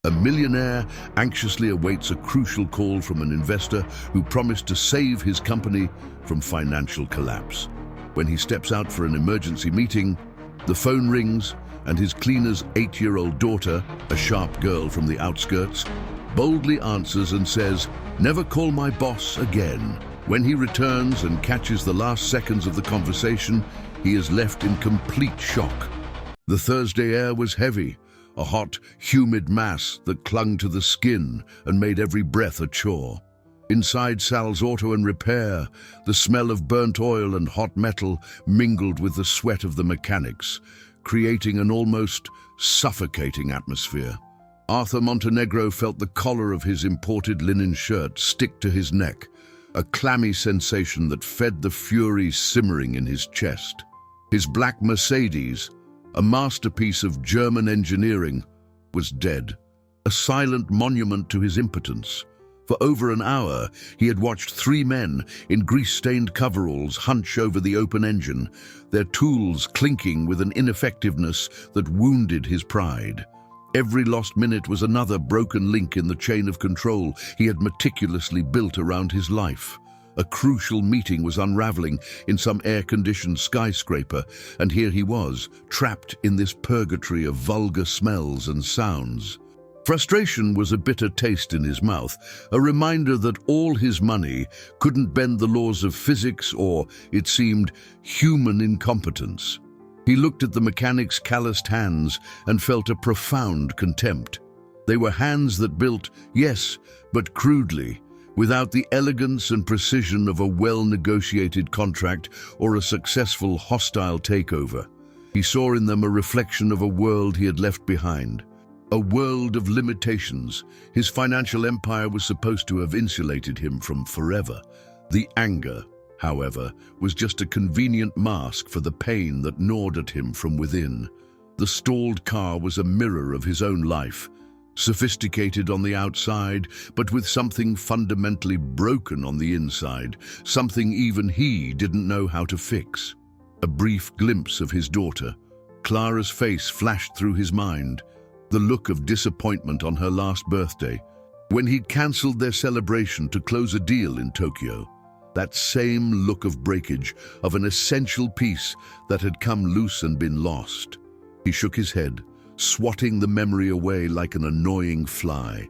A millionaire anxiously awaits a crucial call from an investor who promised to save his company from financial collapse. When he steps out for an emergency meeting, the phone rings and his cleaner's 8-year-old daughter, a sharp girl from the outskirts, boldly answers and says, "Never call my boss again." When he returns and catches the last seconds of the conversation, he is left in complete shock. The Thursday air was heavy, a hot, humid mass that clung to the skin and made every breath a chore. Inside Sal's auto and repair, the smell of burnt oil and hot metal mingled with the sweat of the mechanics, creating an almost suffocating atmosphere. Arthur Montenegro felt the collar of his imported linen shirt stick to his neck, a clammy sensation that fed the fury simmering in his chest. His black Mercedes, a masterpiece of German engineering, was dead, a silent monument to his impotence. For over an hour, he had watched 3 men in grease-stained coveralls hunch over the open engine, their tools clinking with an ineffectiveness that wounded his pride. Every lost minute was another broken link in the chain of control he had meticulously built around his life. A crucial meeting was unraveling in some air-conditioned skyscraper, and here he was, trapped in this purgatory of vulgar smells and sounds. Frustration was a bitter taste in his mouth, a reminder that all his money couldn't bend the laws of physics or, it seemed, human incompetence. He looked at the mechanic's calloused hands and felt a profound contempt. They were hands that built, yes, but crudely, without the elegance and precision of a well-negotiated contract or a successful hostile takeover. He saw in them a reflection of a world he had left behind, a world of limitations. His financial empire was supposed to have insulated him from forever. The anger, however, was just a convenient mask for the pain that gnawed at him from within. The stalled car was a mirror of his own life, sophisticated on the outside, but with something fundamentally broken on the inside, something even he didn't know how to fix. A brief glimpse of his daughter, Clara's face flashed through his mind, the look of disappointment on her last birthday, when he'd cancelled their celebration to close a deal in Tokyo. That same look of breakage, of an essential piece that had come loose and been lost. He shook his head, swatting the memory away like an annoying fly.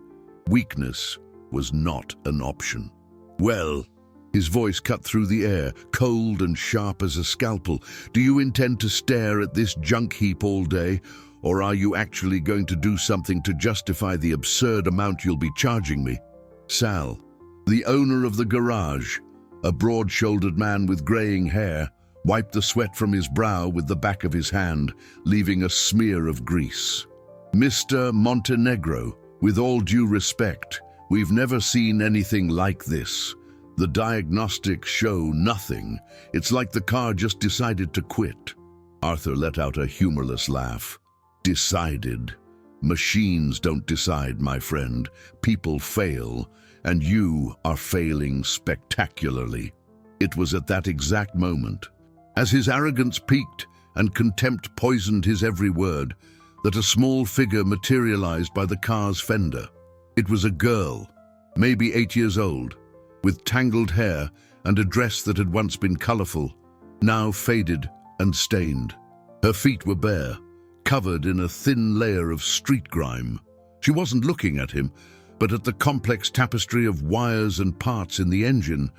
Weakness was not an option. "Well," his voice cut through the air, cold and sharp as a scalpel, "do you intend to stare at this junk heap all day, or are you actually going to do something to justify the absurd amount you'll be charging me?" Sal, the owner of the garage, a broad-shouldered man with graying hair, wiped the sweat from his brow with the back of his hand, leaving a smear of grease. "Mr. Montenegro, with all due respect, we've never seen anything like this. The diagnostics show nothing. It's like the car just decided to quit." Arthur let out a humorless laugh. "Decided? Machines don't decide, my friend. People fail, and you are failing spectacularly." It was at that exact moment, as his arrogance peaked and contempt poisoned his every word, that a small figure materialized by the car's fender. It was a girl, maybe 8 years old, with tangled hair and a dress that had once been colorful, now faded and stained. Her feet were bare, covered in a thin layer of street grime. She wasn't looking at him, but at the complex tapestry of wires and parts in the engine,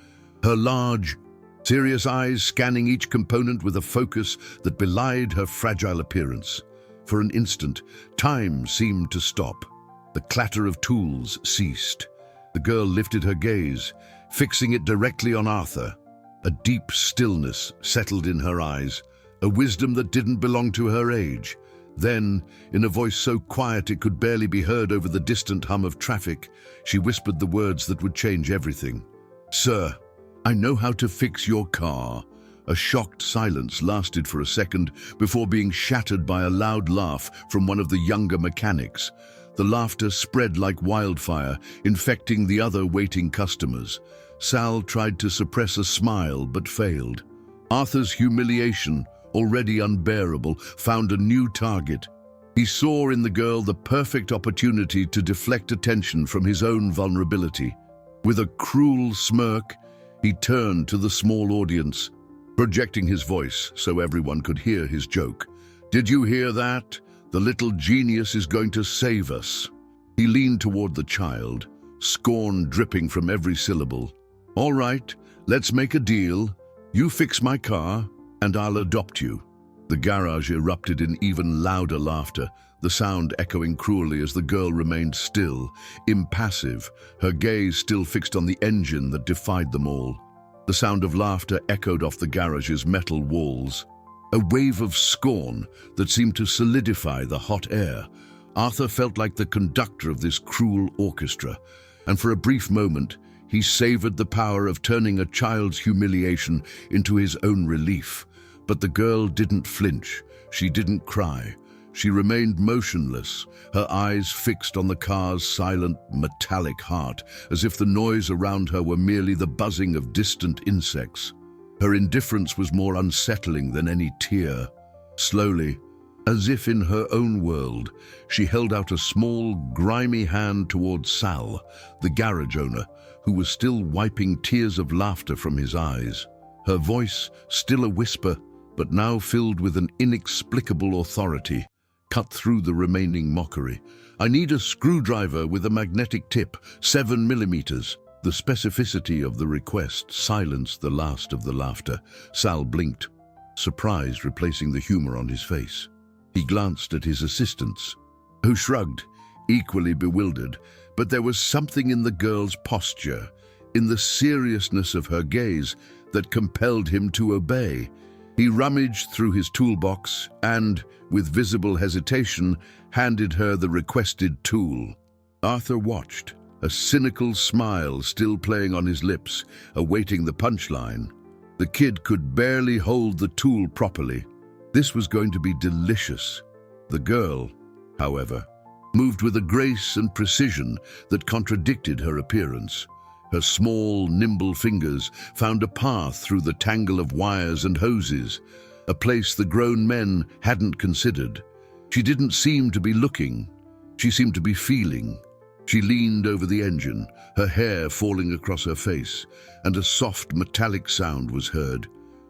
her large, serious eyes scanning each component with a focus that belied her fragile appearance. For an instant, time seemed to stop. The clatter of tools ceased. The girl lifted her gaze, fixing it directly on Arthur. A deep stillness settled in her eyes, a wisdom that didn't belong to her age. Then, in a voice so quiet it could barely be heard over the distant hum of traffic, she whispered the words that would change everything. "Sir, I know how to fix your car." A shocked silence lasted for a second before being shattered by a loud laugh from one of the younger mechanics. The laughter spread like wildfire, infecting the other waiting customers. Sal tried to suppress a smile but failed. Arthur's humiliation, already unbearable, found a new target. He saw in the girl the perfect opportunity to deflect attention from his own vulnerability. With a cruel smirk, he turned to the small audience, projecting his voice so everyone could hear his joke. "Did you hear that? The little genius is going to save us." He leaned toward the child, scorn dripping from every syllable. "All right, let's make a deal. You fix my car, and I'll adopt you." The garage erupted in even louder laughter, the sound echoing cruelly as the girl remained still, impassive, her gaze still fixed on the engine that defied them all. The sound of laughter echoed off the garage's metal walls. A wave of scorn that seemed to solidify the hot air. Arthur felt like the conductor of this cruel orchestra, and for a brief moment, he savored the power of turning a child's humiliation into his own relief. But the girl didn't flinch. She didn't cry. She remained motionless, her eyes fixed on the car's silent, metallic heart, as if the noise around her were merely the buzzing of distant insects. Her indifference was more unsettling than any tear. Slowly, as if in her own world, she held out a small, grimy hand towards Sal, the garage owner, who was still wiping tears of laughter from his eyes. Her voice, still a whisper, but now filled with an inexplicable authority, cut through the remaining mockery. "I need a screwdriver with a magnetic tip, 7 millimeters. The specificity of the request silenced the last of the laughter. Sal blinked, surprise replacing the humor on his face. He glanced at his assistants, who shrugged, equally bewildered, but there was something in the girl's posture, in the seriousness of her gaze, that compelled him to obey. He rummaged through his toolbox and, with visible hesitation, handed her the requested tool. Arthur watched, a cynical smile still playing on his lips, awaiting the punchline. The kid could barely hold the tool properly. This was going to be delicious. The girl, however, moved with a grace and precision that contradicted her appearance. Her small, nimble fingers found a path through the tangle of wires and hoses, a place the grown men hadn't considered. She didn't seem to be looking. She seemed to be feeling. She leaned over the engine, her hair falling across her face, and a soft metallic sound was heard,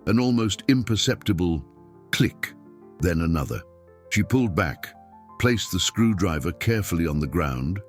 an almost imperceptible click, then another. She pulled back, placed the screwdriver carefully on the ground,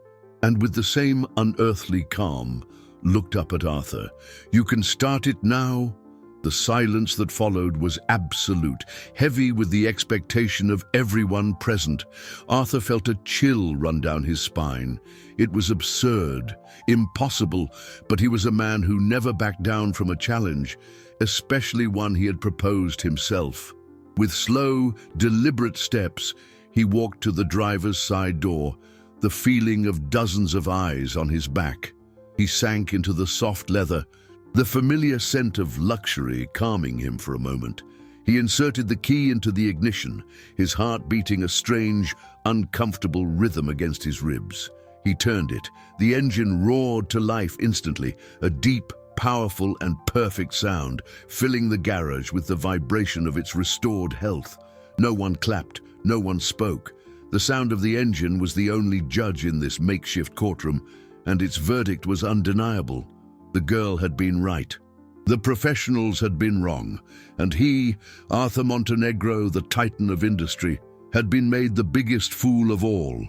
and with the same unearthly calm, looked up at Arthur. "You can start it now?" The silence that followed was absolute, heavy with the expectation of everyone present. Arthur felt a chill run down his spine. It was absurd, impossible, but he was a man who never backed down from a challenge, especially one he had proposed himself. With slow, deliberate steps, he walked to the driver's side door, the feeling of dozens of eyes on his back. He sank into the soft leather, the familiar scent of luxury calming him for a moment. He inserted the key into the ignition, his heart beating a strange, uncomfortable rhythm against his ribs. He turned it. The engine roared to life instantly, a deep, powerful and perfect sound, filling the garage with the vibration of its restored health. No one clapped, no one spoke. The sound of the engine was the only judge in this makeshift courtroom, and its verdict was undeniable. The girl had been right. The professionals had been wrong, and he, Arthur Montenegro, the titan of industry, had been made the biggest fool of all.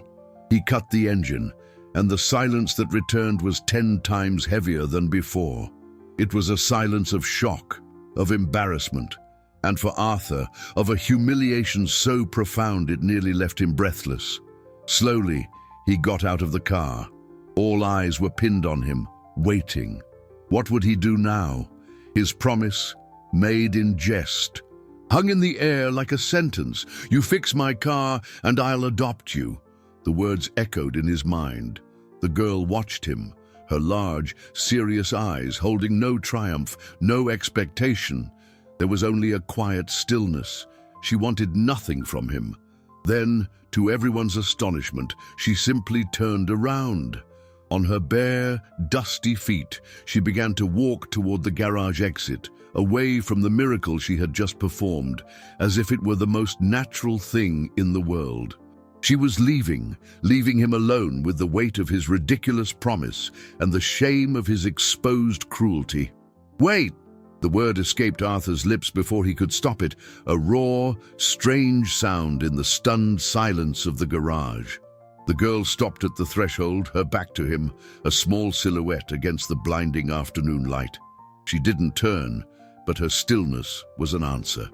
He cut the engine, and the silence that returned was 10 times heavier than before. It was a silence of shock, of embarrassment, and for Arthur, of a humiliation so profound it nearly left him breathless. Slowly, he got out of the car. All eyes were pinned on him, waiting. What would he do now? His promise, made in jest, hung in the air like a sentence. "You fix my car, and I'll adopt you." The words echoed in his mind. The girl watched him, her large, serious eyes holding no triumph, no expectation. There was only a quiet stillness. She wanted nothing from him. Then, to everyone's astonishment, she simply turned around. On her bare, dusty feet, she began to walk toward the garage exit, away from the miracle she had just performed, as if it were the most natural thing in the world. She was leaving him alone with the weight of his ridiculous promise and the shame of his exposed cruelty. "Wait!" The word escaped Arthur's lips before he could stop it, a raw, strange sound in the stunned silence of the garage. The girl stopped at the threshold, her back to him, a small silhouette against the blinding afternoon light. She didn't turn, but her stillness was an answer.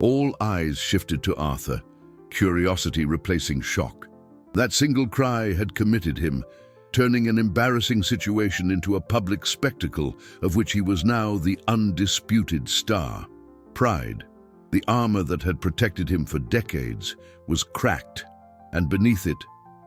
All eyes shifted to Arthur, curiosity replacing shock. That single cry had committed him, turning an embarrassing situation into a public spectacle of which he was now the undisputed star. Pride, the armor that had protected him for decades, was cracked, and beneath it,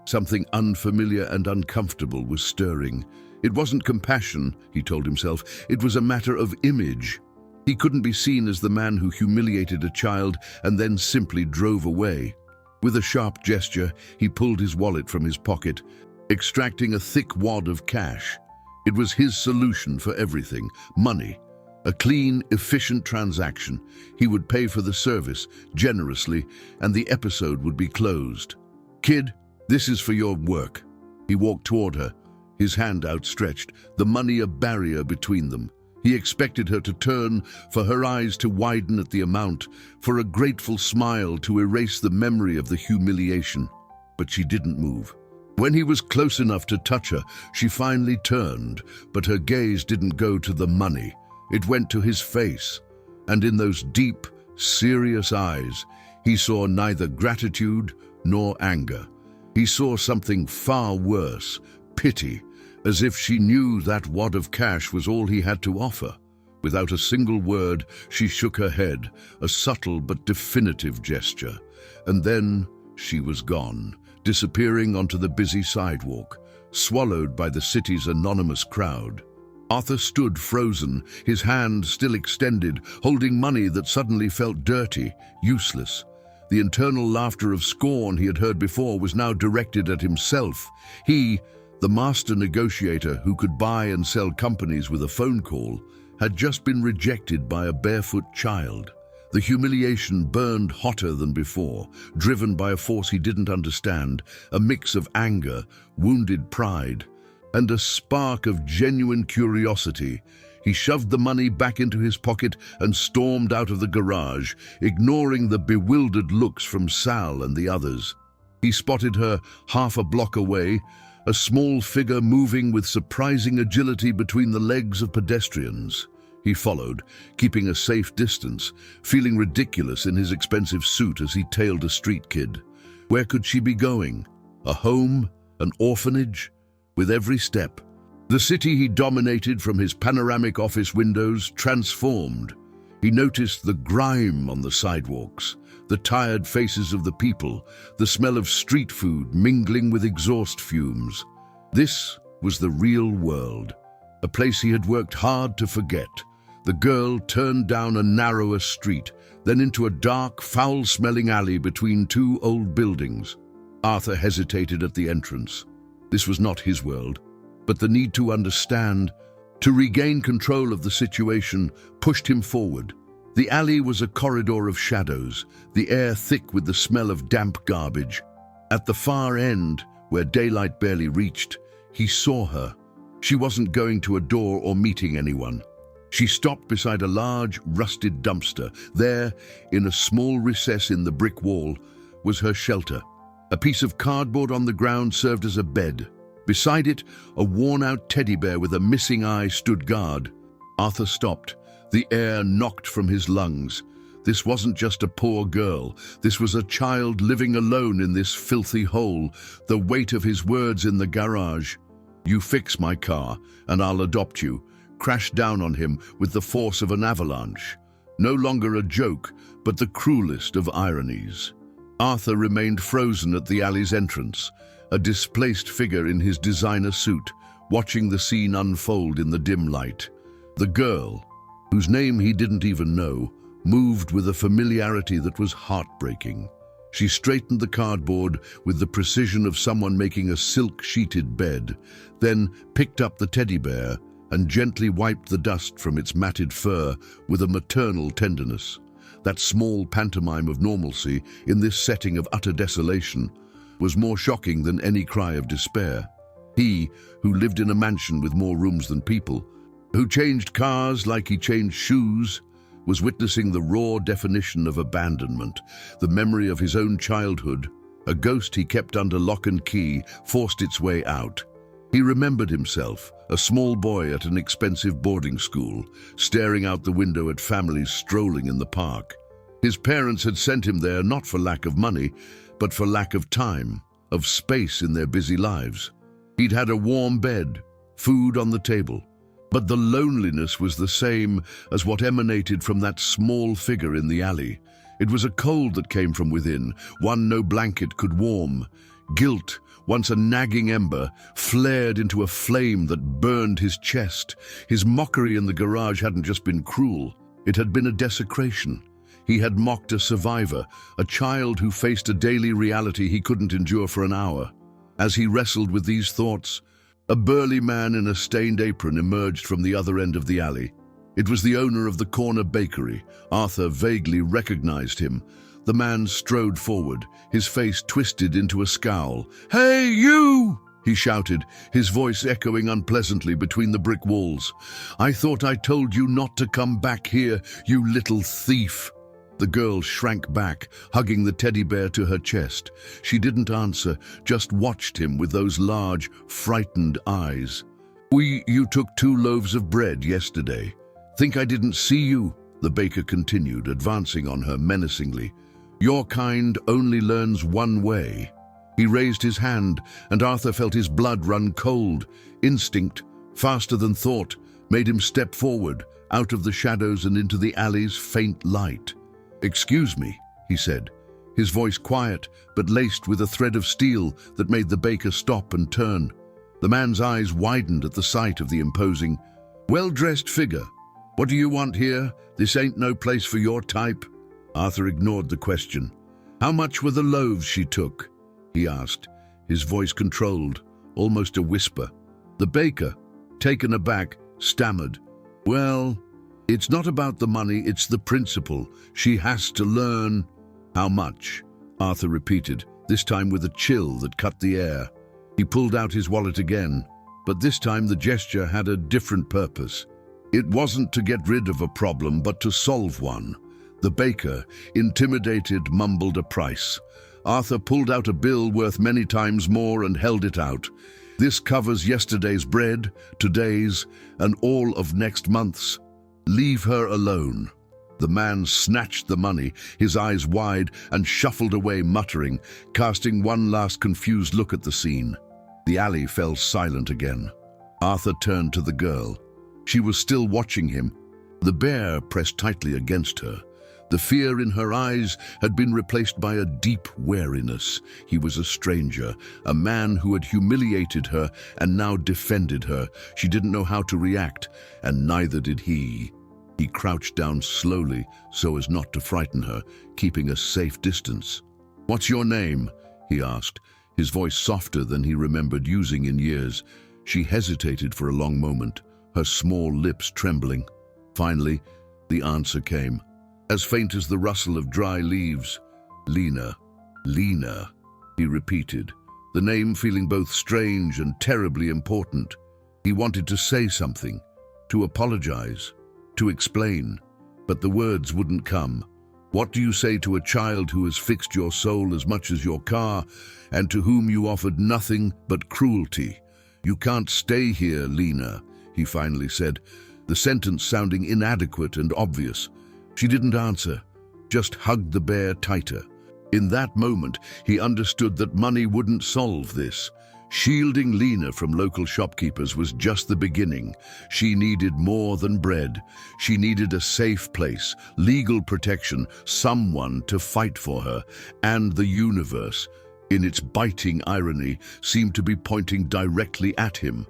something unfamiliar and uncomfortable was stirring. It wasn't compassion, he told himself, it was a matter of image. He couldn't be seen as the man who humiliated a child and then simply drove away. With a sharp gesture, he pulled his wallet from his pocket, extracting a thick wad of cash. It was his solution for everything: money. A clean, efficient transaction. He would pay for the service generously, and the episode would be closed. "Kid, this is for your work." He walked toward her, his hand outstretched, the money a barrier between them. He expected her to turn, for her eyes to widen at the amount, for a grateful smile to erase the memory of the humiliation. But she didn't move. When he was close enough to touch her, she finally turned, but her gaze didn't go to the money. It went to his face, and in those deep, serious eyes, he saw neither gratitude nor anger. He saw something far worse: pity, as if she knew that wad of cash was all he had to offer. Without a single word, she shook her head, a subtle but definitive gesture. And then she was gone, disappearing onto the busy sidewalk, swallowed by the city's anonymous crowd. Arthur stood frozen, his hand still extended, holding money that suddenly felt dirty, useless. The internal laughter of scorn he had heard before was now directed at himself. He, the master negotiator who could buy and sell companies with a phone call, had just been rejected by a barefoot child. The humiliation burned hotter than before, driven by a force he didn't understand, a mix of anger, wounded pride, and a spark of genuine curiosity. He shoved the money back into his pocket and stormed out of the garage, ignoring the bewildered looks from Sal and the others. He spotted her half a block away, a small figure moving with surprising agility between the legs of pedestrians. He followed, keeping a safe distance, feeling ridiculous in his expensive suit as he tailed a street kid. Where could she be going? A home? An orphanage? With every step, the city he dominated from his panoramic office windows transformed. He noticed the grime on the sidewalks, the tired faces of the people, the smell of street food mingling with exhaust fumes. This was the real world, a place he had worked hard to forget. The girl turned down a narrower street, then into a dark, foul-smelling alley between two old buildings. Arthur hesitated at the entrance. This was not his world, but the need to understand, to regain control of the situation, pushed him forward. The alley was a corridor of shadows, the air thick with the smell of damp garbage. At the far end, where daylight barely reached, he saw her. She wasn't going to a door or meeting anyone. She stopped beside a large, rusted dumpster. There, in a small recess in the brick wall, was her shelter. A piece of cardboard on the ground served as a bed. Beside it, a worn-out teddy bear with a missing eye stood guard. Arthur stopped, the air knocked from his lungs. This wasn't just a poor girl. This was a child living alone in this filthy hole, the weight of his words in the garage. "You fix my car, and I'll adopt you," crashed down on him with the force of an avalanche. No longer a joke, but the cruelest of ironies. Arthur remained frozen at the alley's entrance, a displaced figure in his designer suit, watching the scene unfold in the dim light. The girl, whose name he didn't even know, moved with a familiarity that was heartbreaking. She straightened the cardboard with the precision of someone making a silk-sheeted bed, then picked up the teddy bear and gently wiped the dust from its matted fur with a maternal tenderness. That small pantomime of normalcy in this setting of utter desolation was more shocking than any cry of despair. He, who lived in a mansion with more rooms than people, who changed cars like he changed shoes, was witnessing the raw definition of abandonment, the memory of his own childhood. A ghost he kept under lock and key forced its way out. He remembered himself, a small boy at an expensive boarding school, staring out the window at families strolling in the park. His parents had sent him there not for lack of money, but for lack of time, of space in their busy lives. He'd had a warm bed, food on the table, but the loneliness was the same as what emanated from that small figure in the alley. It was a cold that came from within, one no blanket could warm. Guilt, once a nagging ember, flared into a flame that burned his chest. His mockery in the garage hadn't just been cruel, it had been a desecration. He had mocked a survivor, a child who faced a daily reality he couldn't endure for an hour. As he wrestled with these thoughts, a burly man in a stained apron emerged from the other end of the alley. It was the owner of the corner bakery. Arthur vaguely recognized him. The man strode forward, his face twisted into a scowl. "Hey, you!" he shouted, his voice echoing unpleasantly between the brick walls. "I thought I told you not to come back here, you little thief." The girl shrank back, hugging the teddy bear to her chest. She didn't answer, just watched him with those large, frightened eyes. You took 2 loaves of bread yesterday. Think I didn't see you?" the baker continued, advancing on her menacingly. "Your kind only learns one way." He raised his hand, and Arthur felt his blood run cold. Instinct, faster than thought, made him step forward, out of the shadows and into the alley's faint light. "Excuse me," he said, his voice quiet but laced with a thread of steel that made the baker stop and turn. The man's eyes widened at the sight of the imposing, well-dressed figure. "What do you want here? This ain't no place for your type." Arthur ignored the question. "How much were the loaves she took?" he asked, his voice controlled, almost a whisper. The baker, taken aback, stammered, "Well, it's not about the money, it's the principle. She has to learn." "How much?" Arthur repeated, this time with a chill that cut the air. He pulled out his wallet again, but this time the gesture had a different purpose. It wasn't to get rid of a problem, but to solve one. The baker, intimidated, mumbled a price. Arthur pulled out a bill worth many times more and held it out. "This covers yesterday's bread, today's, and all of next month's. Leave her alone." The man snatched the money, his eyes wide, and shuffled away, muttering, casting one last confused look at the scene. The alley fell silent again. Arthur turned to the girl. She was still watching him. The bear pressed tightly against her. The fear in her eyes had been replaced by a deep wariness. He was a stranger, a man who had humiliated her and now defended her. She didn't know how to react, and neither did he. He crouched down slowly so as not to frighten her, keeping a safe distance. "What's your name?" he asked, his voice softer than he remembered using in years. She hesitated for a long moment, her small lips trembling. Finally, the answer came, as faint as the rustle of dry leaves. "Lena, Lena," he repeated, the name feeling both strange and terribly important. He wanted to say something, to apologize, to explain, but the words wouldn't come. What do you say to a child who has fixed your soul as much as your car, and to whom you offered nothing but cruelty? "You can't stay here, Lena," he finally said, the sentence sounding inadequate and obvious. She didn't answer, just hugged the bear tighter. In that moment, he understood that money wouldn't solve this. Shielding Lena from local shopkeepers was just the beginning. She needed more than bread. She needed a safe place, legal protection, someone to fight for her. And the universe, in its biting irony, seemed to be pointing directly at him.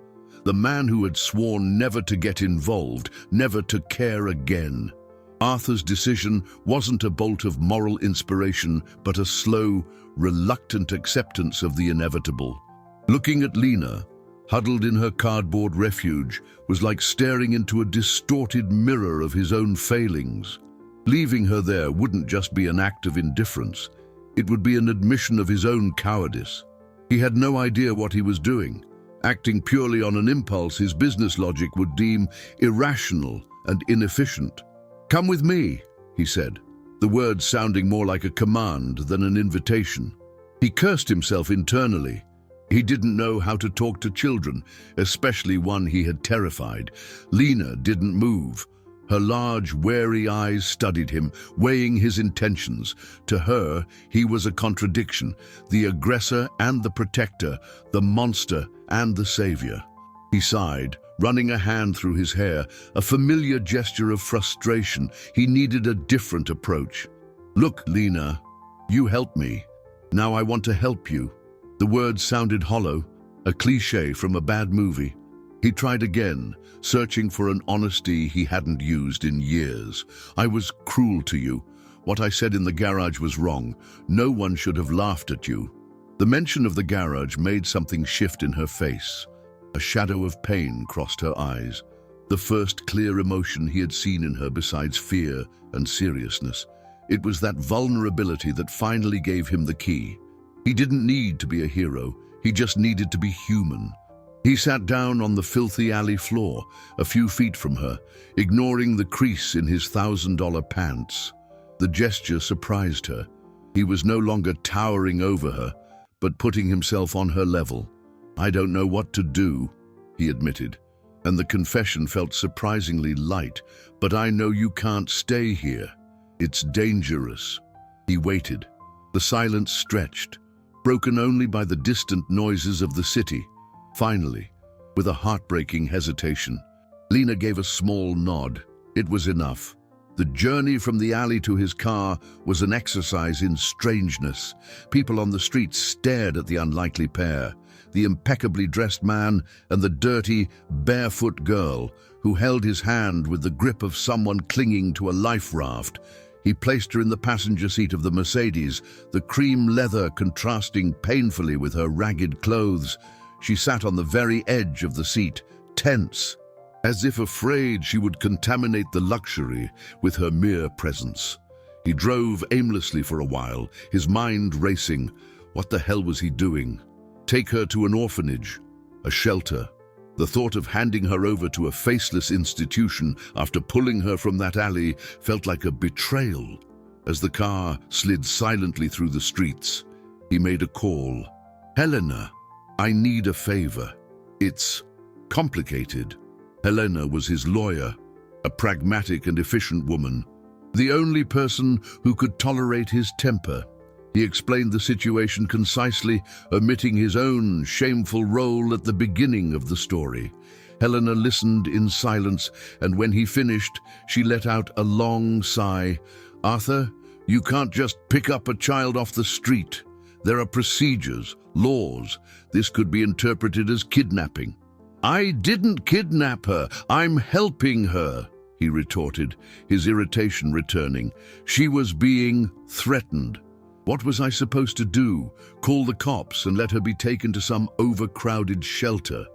The man who had sworn never to get involved, never to care again. Arthur's decision wasn't a bolt of moral inspiration, but a slow, reluctant acceptance of the inevitable. Looking at Lena, huddled in her cardboard refuge, was like staring into a distorted mirror of his own failings. Leaving her there wouldn't just be an act of indifference. It would be an admission of his own cowardice. He had no idea what he was doing. Acting purely on an impulse his business logic would deem irrational and inefficient. "Come with me," he said, the words sounding more like a command than an invitation. He cursed himself internally. He didn't know how to talk to children, especially one he had terrified. Lena didn't move. Her large, wary eyes studied him, weighing his intentions. To her, he was a contradiction, the aggressor and the protector, the monster and the savior. He sighed, running a hand through his hair, a familiar gesture of frustration. He needed a different approach. "Look, Lena, you helped me. Now I want to help you." The words sounded hollow, a cliché from a bad movie. He tried again, searching for an honesty he hadn't used in years. "I was cruel to you. What I said in the garage was wrong. No one should have laughed at you." The mention of the garage made something shift in her face. A shadow of pain crossed her eyes, the first clear emotion he had seen in her besides fear and seriousness. It was that vulnerability that finally gave him the key. He didn't need to be a hero, he just needed to be human. He sat down on the filthy alley floor, a few feet from her, ignoring the crease in his $1,000 pants. The gesture surprised her. He was no longer towering over her, but putting himself on her level. "I don't know what to do," he admitted, and the confession felt surprisingly light. "But I know you can't stay here. It's dangerous." He waited. The silence stretched, broken only by the distant noises of the city. Finally, with a heartbreaking hesitation, Lena gave a small nod. It was enough. The journey from the alley to his car was an exercise in strangeness. People on the street stared at the unlikely pair, the impeccably dressed man and the dirty, barefoot girl who held his hand with the grip of someone clinging to a life raft. He placed her in the passenger seat of the Mercedes, the cream leather contrasting painfully with her ragged clothes. She sat on the very edge of the seat, tense, as if afraid she would contaminate the luxury with her mere presence. He drove aimlessly for a while, his mind racing. What the hell was he doing? Take her to an orphanage, a shelter. The thought of handing her over to a faceless institution after pulling her from that alley felt like a betrayal. As the car slid silently through the streets, he made a call. "Helena, I need a favor. It's complicated." Helena was his lawyer, a pragmatic and efficient woman, the only person who could tolerate his temper. He explained the situation concisely, omitting his own shameful role at the beginning of the story. Helena listened in silence, and when he finished, she let out a long sigh. "Arthur, you can't just pick up a child off the street. There are procedures, laws. This could be interpreted as kidnapping." "I didn't kidnap her. I'm helping her," he retorted, his irritation returning. "She was being threatened." What was I supposed to do? Call the cops and let her be taken to some overcrowded shelter?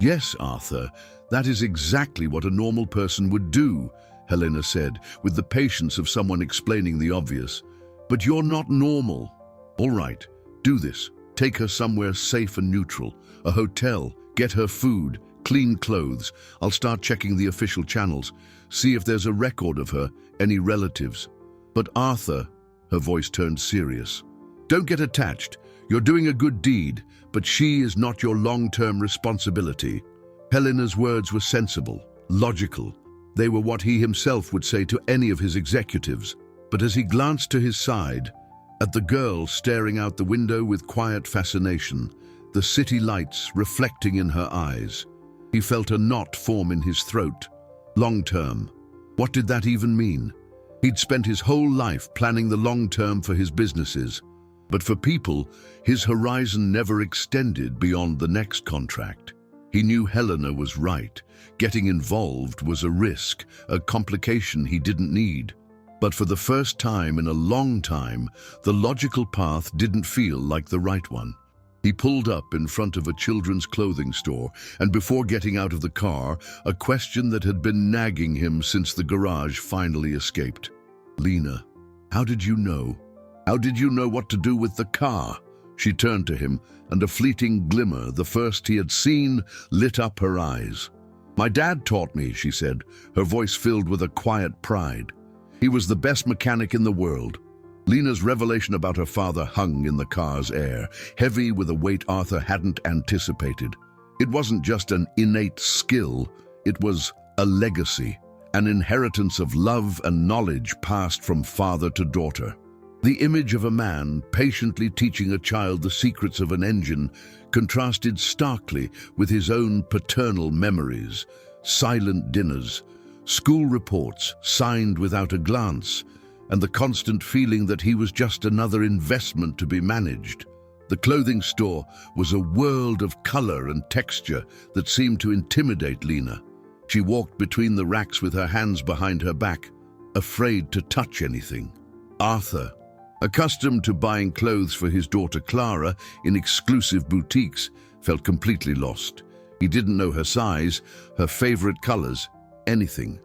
"Yes, Arthur, that is exactly what a normal person would do," Helena said, with the patience of someone explaining the obvious. "But you're not normal." "All right, do this. Take her somewhere safe and neutral. A hotel, get her food, clean clothes. I'll start checking the official channels. See if there's a record of her, any relatives." "But Arthur," her voice turned serious, "don't get attached. You're doing a good deed, but she is not your long-term responsibility." Helena's words were sensible, logical. They were what he himself would say to any of his executives. But as he glanced to his side, at the girl staring out the window with quiet fascination, the city lights reflecting in her eyes, he felt a knot form in his throat. Long-term. What did that even mean? He'd spent his whole life planning the long term for his businesses. But for people, his horizon never extended beyond the next contract. He knew Helena was right. Getting involved was a risk, a complication he didn't need. But for the first time in a long time, the logical path didn't feel like the right one. He pulled up in front of a children's clothing store, and before getting out of the car, a question that had been nagging him since the garage finally escaped. "Lena, how did you know? How did you know what to do with the car?" She turned to him, and a fleeting glimmer, the first he had seen, lit up her eyes. "My dad taught me," she said, her voice filled with a quiet pride. "He was the best mechanic in the world." Lena's revelation about her father hung in the car's air, heavy with a weight Arthur hadn't anticipated. It wasn't just an innate skill, it was a legacy, an inheritance of love and knowledge passed from father to daughter. The image of a man patiently teaching a child the secrets of an engine contrasted starkly with his own paternal memories, silent dinners, school reports signed without a glance, and the constant feeling that he was just another investment to be managed. The clothing store was a world of color and texture that seemed to intimidate Lena. She walked between the racks with her hands behind her back, afraid to touch anything. Arthur, accustomed to buying clothes for his daughter Clara in exclusive boutiques, felt completely lost. He didn't know her size, her favorite colors, anything.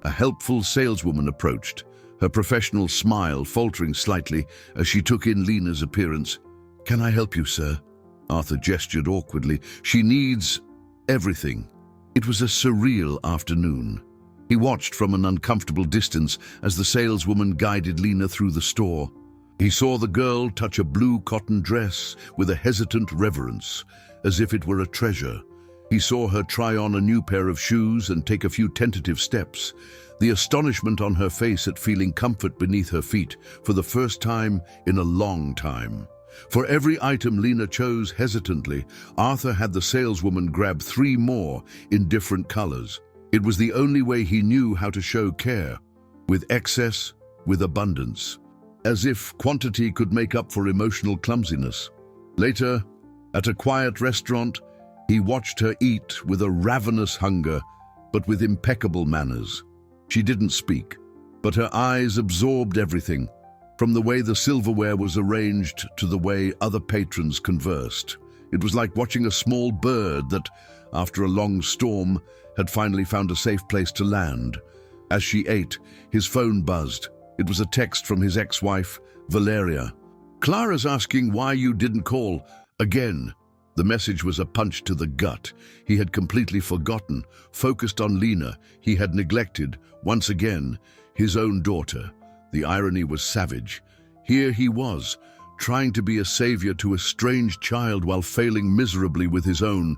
A helpful saleswoman approached, her professional smile faltering slightly as she took in Lena's appearance. "Can I help you, sir?" Arthur gestured awkwardly. "She needs everything." It was a surreal afternoon. He watched from an uncomfortable distance as the saleswoman guided Lena through the store. He saw the girl touch a blue cotton dress with a hesitant reverence, as if it were a treasure. He saw her try on a new pair of shoes and take a few tentative steps, the astonishment on her face at feeling comfort beneath her feet for the first time in a long time. For every item Lena chose hesitantly, Arthur had the saleswoman grab 3 more in different colors. It was the only way he knew how to show care, with excess, with abundance, as if quantity could make up for emotional clumsiness. Later, at a quiet restaurant, he watched her eat with a ravenous hunger, but with impeccable manners. She didn't speak, but her eyes absorbed everything, from the way the silverware was arranged to the way other patrons conversed. It was like watching a small bird that, after a long storm, had finally found a safe place to land. As she ate, his phone buzzed. It was a text from his ex-wife, Valeria. "Clara's asking why you didn't call again." The message was a punch to the gut. He had completely forgotten, focused on Lena. He had neglected, once again, his own daughter. The irony was savage. Here he was, trying to be a savior to a strange child while failing miserably with his own.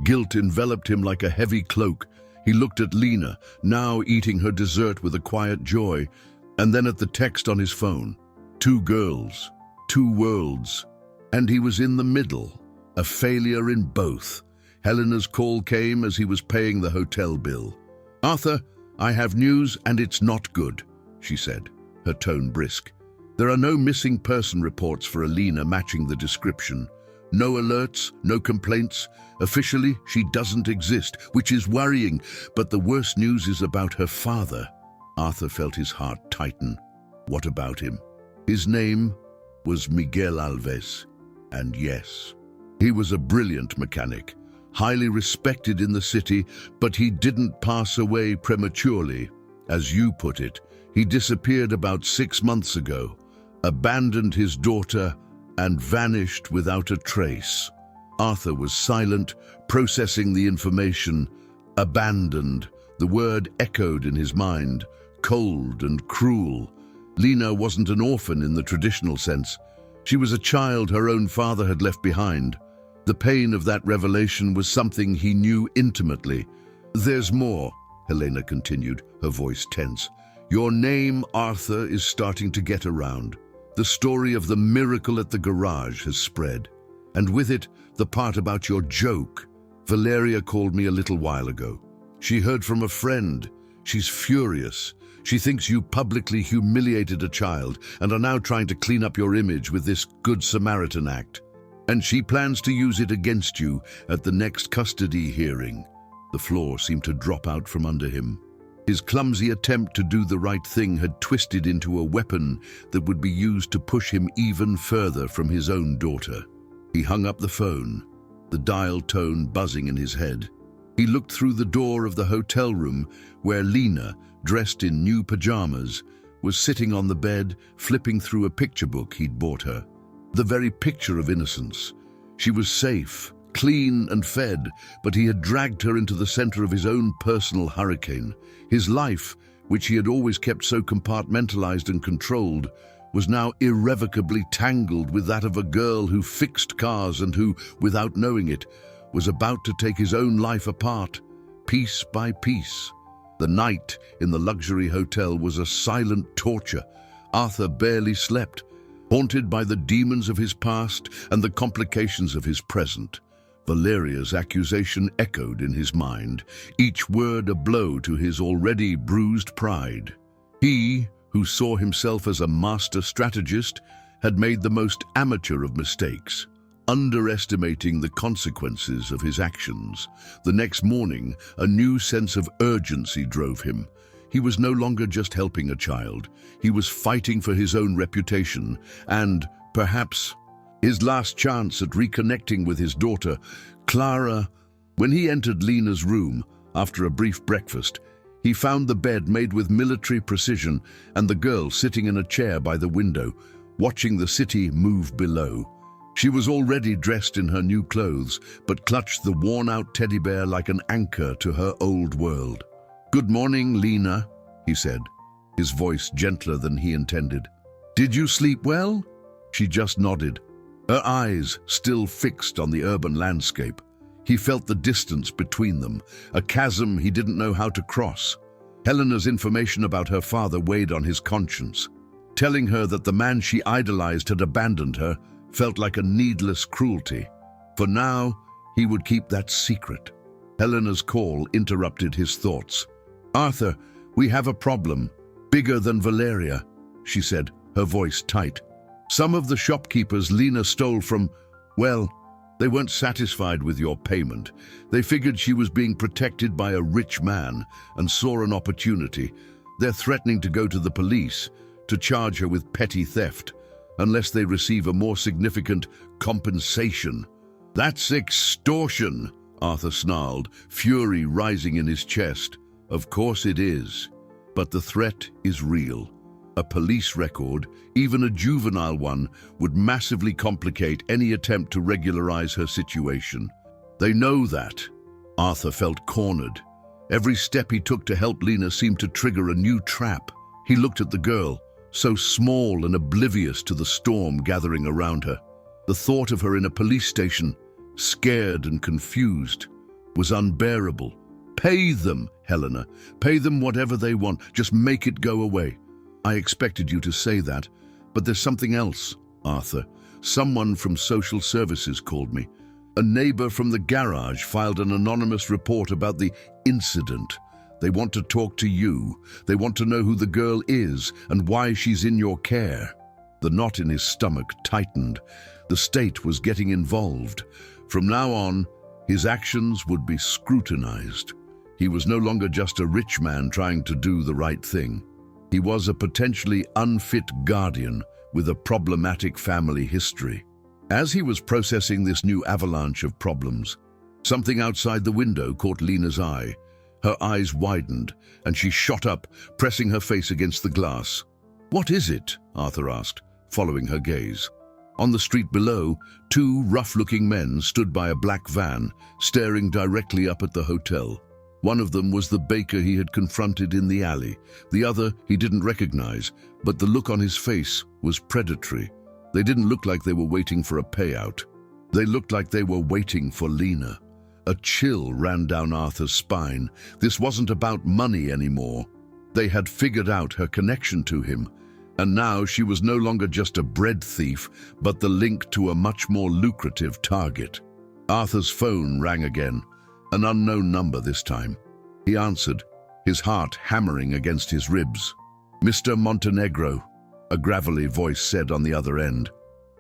Guilt enveloped him like a heavy cloak. He looked at Lena, now eating her dessert with a quiet joy, and then at the text on his phone. 2 girls, 2 worlds. And he was in the middle, a failure in both. Helena's call came as he was paying the hotel bill. "Arthur, I have news and it's not good," she said, her tone brisk. "There are no missing person reports for Alina matching the description. No alerts, no complaints. Officially, she doesn't exist, which is worrying, but the worst news is about her father." Arthur felt his heart tighten. What about him? His name was Miguel Alves, and yes, he was a brilliant mechanic, highly respected in the city, but he didn't pass away prematurely. As you put it, he disappeared about 6 months ago, abandoned his daughter, and vanished without a trace. Arthur was silent, processing the information. Abandoned, the word echoed in his mind, cold and cruel. Lena wasn't an orphan in the traditional sense. She was a child her own father had left behind. The pain of that revelation was something he knew intimately. "There's more," Helena continued, her voice tense. "Your name, Arthur, is starting to get around. The story of the miracle at the garage has spread. And with it, the part about your joke. Valeria called me a little while ago. She heard from a friend. She's furious. She thinks you publicly humiliated a child and are now trying to clean up your image with this Good Samaritan act. And she plans to use it against you at the next custody hearing." The floor seemed to drop out from under him. His clumsy attempt to do the right thing had twisted into a weapon that would be used to push him even further from his own daughter. He hung up the phone, the dial tone buzzing in his head. He looked through the door of the hotel room where Lena, dressed in new pajamas, was sitting on the bed, flipping through a picture book he'd bought her. the very picture of innocence. She was safe, clean and fed, but he had dragged her into the center of his own personal hurricane. His life, which he had always kept so compartmentalized and controlled, was now irrevocably tangled with that of a girl who fixed cars and who, without knowing it, was about to take his own life apart, piece by piece. The night in the luxury hotel was a silent torture. Arthur barely slept, haunted by the demons of his past and the complications of his present. Valeria's accusation echoed in his mind, each word a blow to his already bruised pride. He, who saw himself as a master strategist, had made the most amateur of mistakes, underestimating the consequences of his actions. The next morning, a new sense of urgency drove him. He was no longer just helping a child. He was fighting for his own reputation and, perhaps, his last chance at reconnecting with his daughter, Clara. When he entered Lena's room, after a brief breakfast, he found the bed made with military precision and the girl sitting in a chair by the window, watching the city move below. She was already dressed in her new clothes, but clutched the worn-out teddy bear like an anchor to her old world. "Good morning, Lena," he said, his voice gentler than he intended. "Did you sleep well?" She just nodded, her eyes still fixed on the urban landscape. He felt the distance between them, a chasm he didn't know how to cross. Helena's information about her father weighed on his conscience. Telling her that the man she idolized had abandoned her felt like a needless cruelty. For now, he would keep that secret. Helena's call interrupted his thoughts. "Arthur, we have a problem, bigger than Valeria," she said, her voice tight. "Some of the shopkeepers Lena stole from, well, they weren't satisfied with your payment. They figured she was being protected by a rich man and saw an opportunity. They're threatening to go to the police to charge her with petty theft, unless they receive a more significant compensation." "That's extortion," Arthur snarled, fury rising in his chest. "Of course it is, but the threat is real. A police record, even a juvenile one, would massively complicate any attempt to regularize her situation. They know that." Arthur felt cornered. Every step he took to help Lena seemed to trigger a new trap. He looked at the girl, so small and oblivious to the storm gathering around her. The thought of her in a police station, scared and confused, was unbearable. "Pay them, Helena. Pay them whatever they want. Just make it go away." "I expected you to say that, but there's something else, Arthur. Someone from social services called me. A neighbor from the garage filed an anonymous report about the incident. They want to talk to you. They want to know who the girl is and why she's in your care." The knot in his stomach tightened. The state was getting involved. From now on, his actions would be scrutinized. He was no longer just a rich man trying to do the right thing. He was a potentially unfit guardian with a problematic family history. As he was processing this new avalanche of problems, something outside the window caught Lena's eye. Her eyes widened, and she shot up, pressing her face against the glass. "What is it?" Arthur asked, following her gaze. On the street below, two rough-looking men stood by a black van, staring directly up at the hotel. One of them was the baker he had confronted in the alley. The other he didn't recognize, but the look on his face was predatory. They didn't look like they were waiting for a payout. They looked like they were waiting for Lena. A chill ran down Arthur's spine. This wasn't about money anymore. They had figured out her connection to him, and now she was no longer just a bread thief, but the link to a much more lucrative target. Arthur's phone rang again. An unknown number this time. He answered, his heart hammering against his ribs. "Mr. Montenegro," a gravelly voice said on the other end.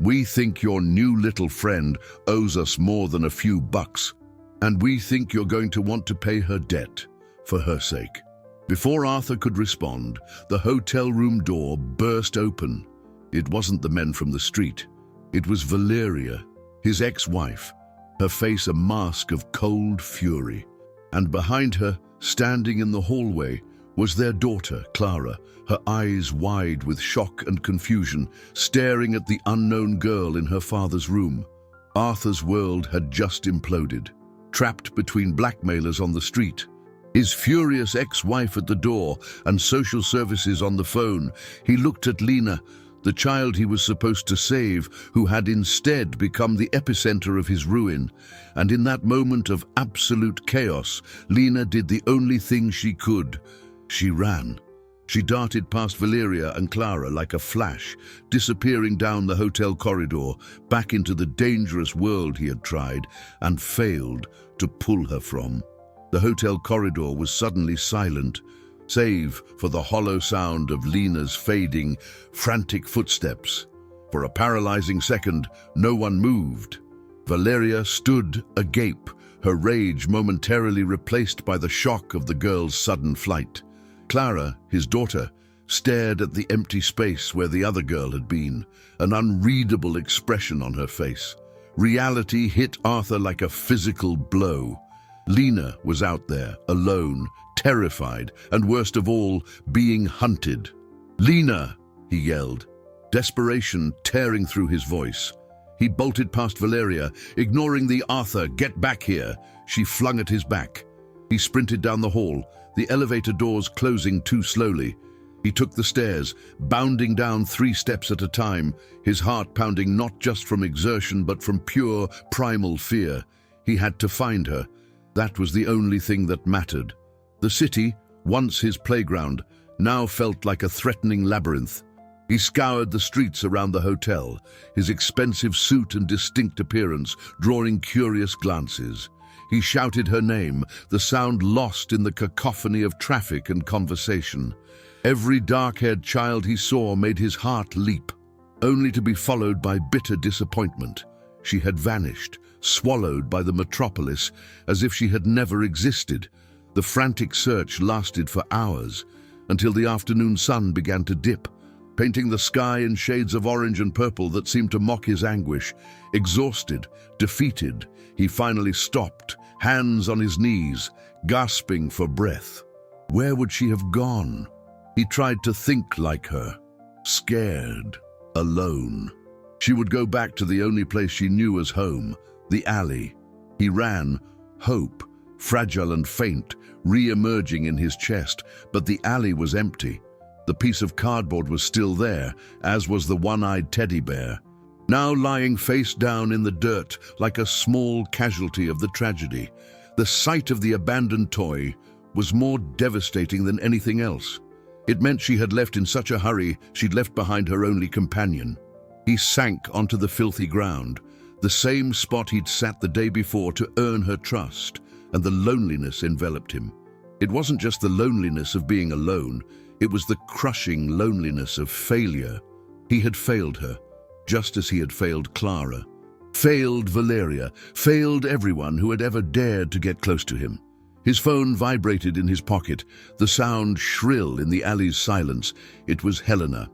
"We think your new little friend owes us more than a few bucks, and we think you're going to want to pay her debt for her sake." Before Arthur could respond, the hotel room door burst open. It wasn't the men from the street. It was Valeria, his ex-wife, her face a mask of cold fury. And behind her, standing in the hallway, was their daughter, Clara, her eyes wide with shock and confusion, staring at the unknown girl in her father's room. Arthur's world had just imploded. Trapped between blackmailers on the street, his furious ex-wife at the door, and social services on the phone, he looked at Lena, the child he was supposed to save, who had instead become the epicenter of his ruin. And in that moment of absolute chaos, Lena did the only thing she could. She ran. She darted past Valeria and Clara like a flash, disappearing down the hotel corridor, back into the dangerous world he had tried and failed to pull her from. The hotel corridor was suddenly silent, save for the hollow sound of Lena's fading, frantic footsteps. For a paralyzing second, no one moved. Valeria stood agape, her rage momentarily replaced by the shock of the girl's sudden flight. Clara, his daughter, stared at the empty space where the other girl had been, an unreadable expression on her face. Reality hit Arthur like a physical blow. Lena was out there, alone, terrified, and worst of all, being hunted. "Lena!" he yelled, desperation tearing through his voice. He bolted past Valeria, ignoring the "Arthur, get back here!" she flung at his back. He sprinted down the hall, the elevator doors closing too slowly. He took the stairs, bounding down 3 steps at a time, his heart pounding not just from exertion but from pure, primal fear. He had to find her. That was the only thing that mattered. The city, once his playground, now felt like a threatening labyrinth. He scoured the streets around the hotel, his expensive suit and distinct appearance drawing curious glances. He shouted her name, the sound lost in the cacophony of traffic and conversation. Every dark-haired child he saw made his heart leap, only to be followed by bitter disappointment. She had vanished, swallowed by the metropolis, as if she had never existed. The frantic search lasted for hours, until the afternoon sun began to dip, painting the sky in shades of orange and purple that seemed to mock his anguish. Exhausted, defeated, he finally stopped, hands on his knees, gasping for breath. Where would she have gone? He tried to think like her, scared, alone. She would go back to the only place she knew as home, the alley. He ran, hope, fragile and faint, re-emerging in his chest, but the alley was empty. The piece of cardboard was still there, as was the one-eyed teddy bear, now lying face down in the dirt like a small casualty of the tragedy. The sight of the abandoned toy was more devastating than anything else. It meant she had left in such a hurry she'd left behind her only companion. He sank onto the filthy ground, the same spot he'd sat the day before to earn her trust, and the loneliness enveloped him. It wasn't just the loneliness of being alone, it was the crushing loneliness of failure. He had failed her, just as he had failed Clara. Failed Valeria, failed everyone who had ever dared to get close to him. His phone vibrated in his pocket, the sound shrill in the alley's silence. It was Helena.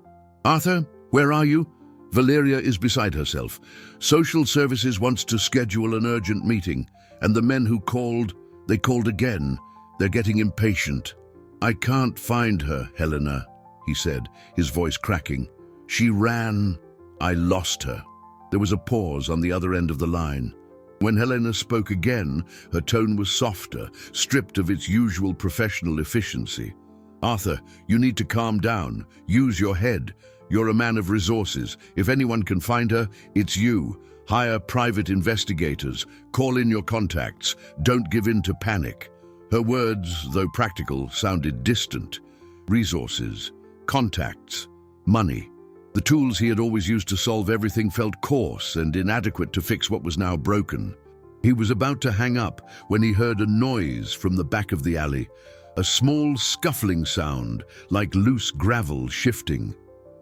"Arthur, where are you?" "Valeria is beside herself. Social services wants to schedule an urgent meeting, and the men who called, they called again. They're getting impatient." "I can't find her, Helena," he said, his voice cracking. "She ran. I lost her." There was a pause on the other end of the line. When Helena spoke again, her tone was softer, stripped of its usual professional efficiency. "Arthur, you need to calm down. Use your head. You're a man of resources. If anyone can find her, it's you. Hire private investigators. Call in your contacts. Don't give in to panic." Her words, though practical, sounded distant. Resources, contacts, money. The tools he had always used to solve everything felt coarse and inadequate to fix what was now broken. He was about to hang up when he heard a noise from the back of the alley, a small scuffling sound, like loose gravel shifting.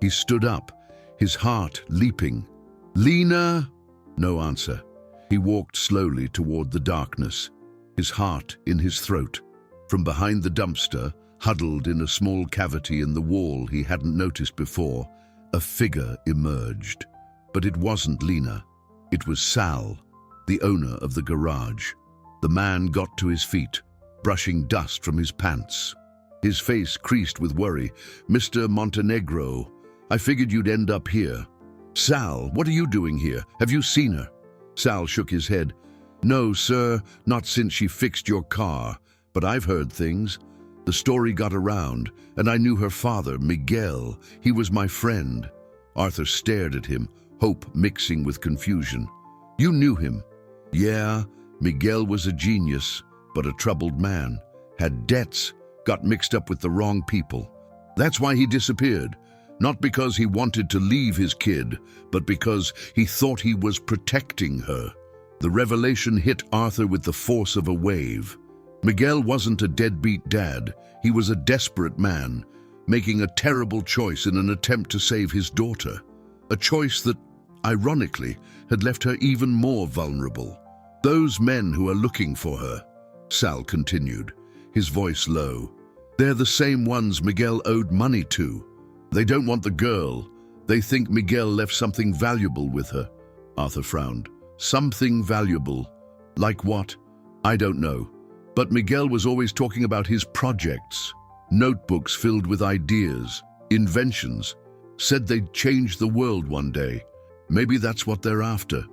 He stood up, his heart leaping. "Lena?" No answer. He walked slowly toward the darkness, his heart in his throat. From behind the dumpster, huddled in a small cavity in the wall he hadn't noticed before, a figure emerged. But it wasn't Lena. It was Sal, the owner of the garage. The man got to his feet, brushing dust from his pants. His face creased with worry. "Mr. Montenegro, I figured you'd end up here." "Sal, what are you doing here? Have you seen her?" Sal shook his head. "No, sir, not since she fixed your car. But I've heard things. The story got around, and I knew her father, Miguel. He was my friend." Arthur stared at him, hope mixing with confusion. "You knew him?" "Yeah, Miguel was a genius, but a troubled man. Had debts, got mixed up with the wrong people. That's why he disappeared. Not because he wanted to leave his kid, but because he thought he was protecting her." The revelation hit Arthur with the force of a wave. Miguel wasn't a deadbeat dad. He was a desperate man, making a terrible choice in an attempt to save his daughter. A choice that, ironically, had left her even more vulnerable. "Those men who are looking for her," Sal continued, his voice low, "they're the same ones Miguel owed money to. They don't want the girl. They think Miguel left something valuable with her." Arthur frowned. "Something valuable? Like what?" "I don't know. But Miguel was always talking about his projects. Notebooks filled with ideas, inventions. Said they'd change the world one day. Maybe that's what they're after."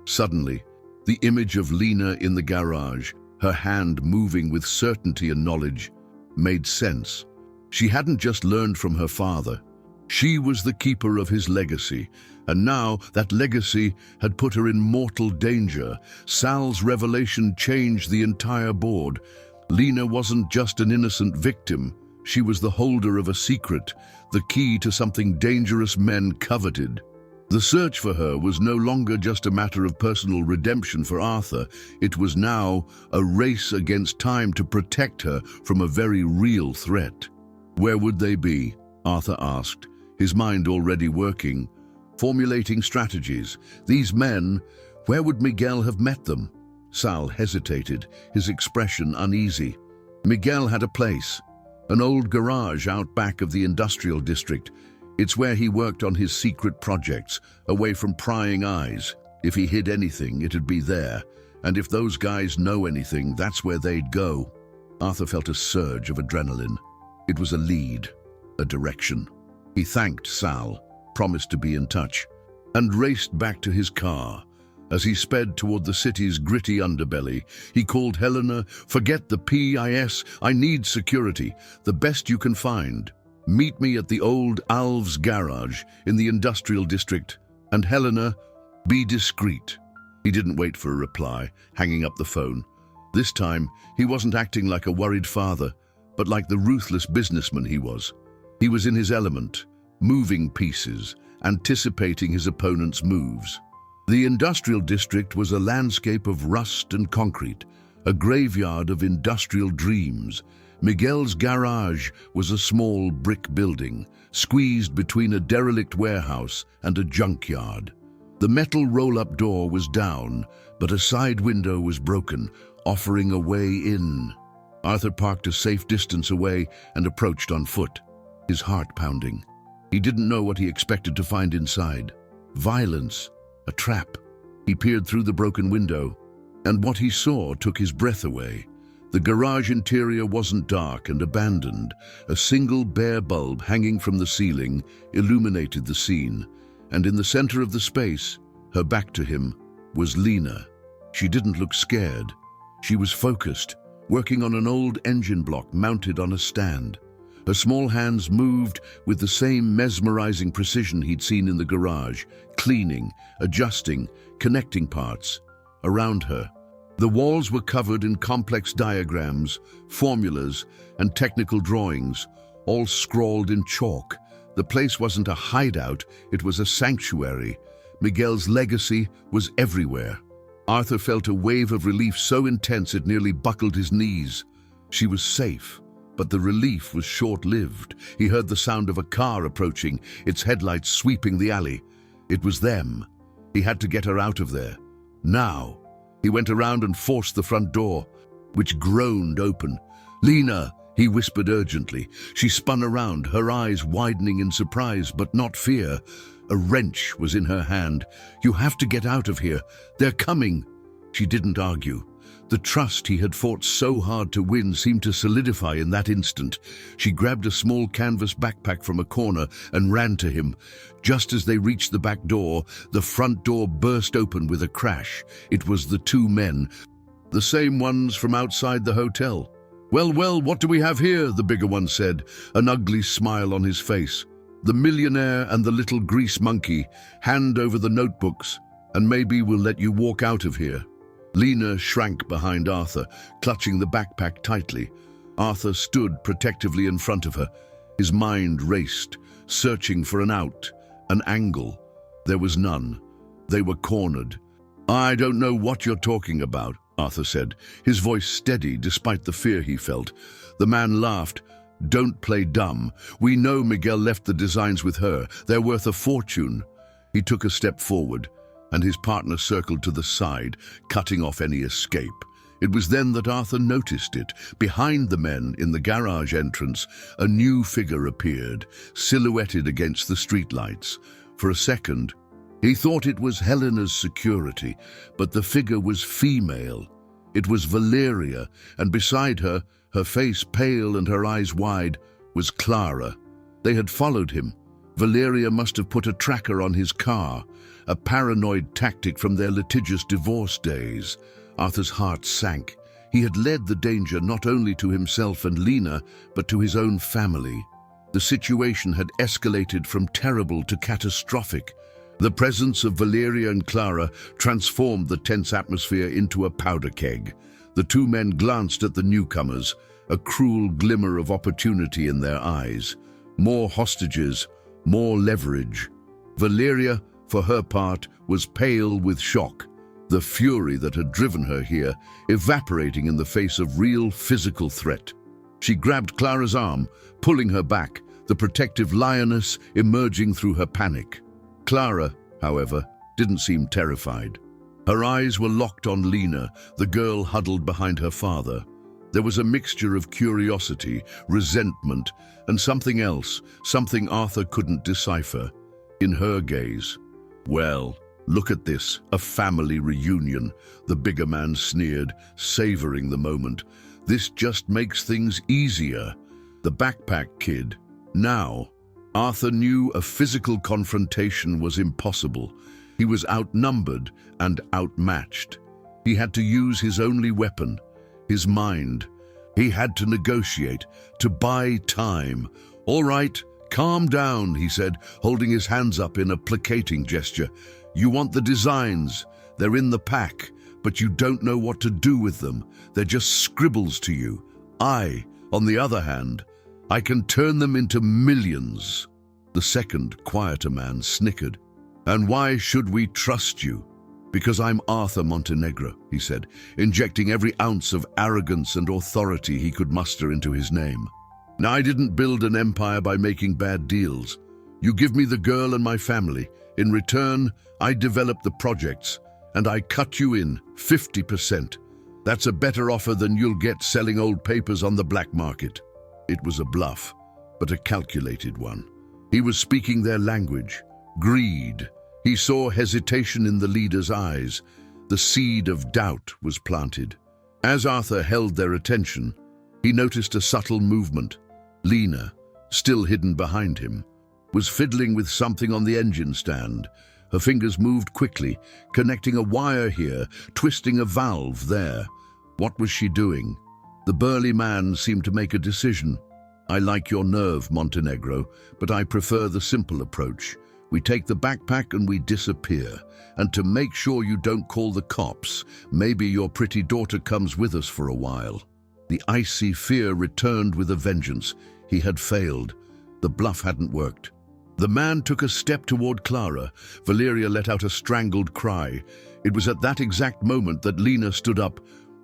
Suddenly, the image of Lena in the garage, her hand moving with certainty and knowledge, made sense. She hadn't just learned from her father. She was the keeper of his legacy, and now that legacy had put her in mortal danger. Sal's revelation changed the entire board. Lena wasn't just an innocent victim. She was the holder of a secret, the key to something dangerous men coveted. The search for her was no longer just a matter of personal redemption for Arthur. It was now a race against time to protect her from a very real threat. "Where would they be?" Arthur asked, his mind already working, formulating strategies. These men, where would Miguel have met them? Sal hesitated, his expression uneasy. Miguel had a place, an old garage out back of the industrial district. It's where he worked on his secret projects, away from prying eyes. If he hid anything, it'd be there. And if those guys know anything, that's where they'd go. Arthur felt a surge of adrenaline. It was a lead, a direction. He thanked Sal, promised to be in touch, and raced back to his car. As he sped toward the city's gritty underbelly, he called Helena. "Forget the PIS, I need security, the best you can find. Meet me at the old Alves garage in the industrial district. And Helena, be discreet." He didn't wait for a reply, hanging up the phone. This time, he wasn't acting like a worried father, but like the ruthless businessman he was. He was in his element, moving pieces, anticipating his opponent's moves. The industrial district was a landscape of rust and concrete, a graveyard of industrial dreams. Miguel's garage was a small brick building, squeezed between a derelict warehouse and a junkyard. The metal roll-up door was down, but a side window was broken, offering a way in. Arthur parked a safe distance away and approached on foot, his heart pounding. He didn't know what he expected to find inside. Violence, a trap. He peered through the broken window, and what he saw took his breath away. The garage interior wasn't dark and abandoned. A single bare bulb hanging from the ceiling illuminated the scene, and in the center of the space, her back to him, was Lena. She didn't look scared. She was focused, working on an old engine block mounted on a stand. Her small hands moved with the same mesmerizing precision he'd seen in the garage, cleaning, adjusting, connecting parts. Around her, the walls were covered in complex diagrams, formulas, and technical drawings, all scrawled in chalk. The place wasn't a hideout, it was a sanctuary. Miguel's legacy was everywhere. Arthur felt a wave of relief so intense it nearly buckled his knees. She was safe, but the relief was short-lived. He heard the sound of a car approaching, its headlights sweeping the alley. It was them. He had to get her out of there. Now. He went around and forced the front door, which groaned open. "Lena," he whispered urgently. She spun around, her eyes widening in surprise but not fear. A wrench was in her hand. "You have to get out of here. They're coming." She didn't argue. The trust he had fought so hard to win seemed to solidify in that instant. She grabbed a small canvas backpack from a corner and ran to him. Just as they reached the back door, the front door burst open with a crash. It was the two men, the same ones from outside the hotel. Well, what do we have here?" the bigger one said, an ugly smile on his face. "The millionaire and the little grease monkey. Hand over the notebooks, and maybe we'll let you walk out of here." Lena shrank behind Arthur, clutching the backpack tightly. Arthur stood protectively in front of her. His mind raced, searching for an out, an angle. There was none. They were cornered. "I don't know what you're talking about," Arthur said, his voice steady despite the fear he felt. The man laughed. "Don't play dumb. We know Miguel left the designs with her. They're worth a fortune." He took a step forward, and his partner circled to the side, cutting off any escape. It was then that Arthur noticed it. Behind the men in the garage entrance, a new figure appeared, silhouetted against the streetlights. For a second, he thought it was Helena's security, but the figure was female. It was Valeria, and beside her, her face pale and her eyes wide, was Clara. They had followed him. Valeria must have put a tracker on his car, a paranoid tactic from their litigious divorce days. Arthur's heart sank. He had led the danger not only to himself and Lena, but to his own family. The situation had escalated from terrible to catastrophic. The presence of Valeria and Clara transformed the tense atmosphere into a powder keg. The two men glanced at the newcomers, a cruel glimmer of opportunity in their eyes. More hostages, more leverage. Valeria, for her part, was pale with shock, the fury that had driven her here evaporating in the face of real physical threat. She grabbed Clara's arm, pulling her back, the protective lioness emerging through her panic. Clara, however, didn't seem terrified. Her eyes were locked on Lena, the girl huddled behind her father. There was a mixture of curiosity, resentment, and something else, something Arthur couldn't decipher. In her gaze, "Well, look at this, a family reunion," the bigger man sneered, savoring the moment. "This just makes things easier." The backpack kid. Now, Arthur knew a physical confrontation was impossible. He was outnumbered and outmatched. He had to use his only weapon, his mind. He had to negotiate, to buy time. "All right, calm down," he said, holding his hands up in a placating gesture. "You want the designs. They're in the pack, but you don't know what to do with them. They're just scribbles to you. I, on the other hand, I can turn them into millions." The second, quieter man snickered. "And why should we trust you?" "Because I'm Arthur Montenegro," he said, injecting every ounce of arrogance and authority he could muster into his name. "Now, I didn't build an empire by making bad deals. You give me the girl and my family. In return, I develop the projects, and I cut you in 50%. That's a better offer than you'll get selling old papers on the black market." It was a bluff, but a calculated one. He was speaking their language. Greed. He saw hesitation in the leader's eyes. The seed of doubt was planted. As Arthur held their attention, he noticed a subtle movement. Lena, still hidden behind him, was fiddling with something on the engine stand. Her fingers moved quickly, connecting a wire here, twisting a valve there. What was she doing? The burly man seemed to make a decision. "I like your nerve, Montenegro, but I prefer the simple approach. We take the backpack and we disappear. And to make sure you don't call the cops, maybe your pretty daughter comes with us for a while." The icy fear returned with a vengeance. He had failed. The bluff hadn't worked. The man took a step toward Clara. Valeria let out a strangled cry. It was at that exact moment that Lena stood up.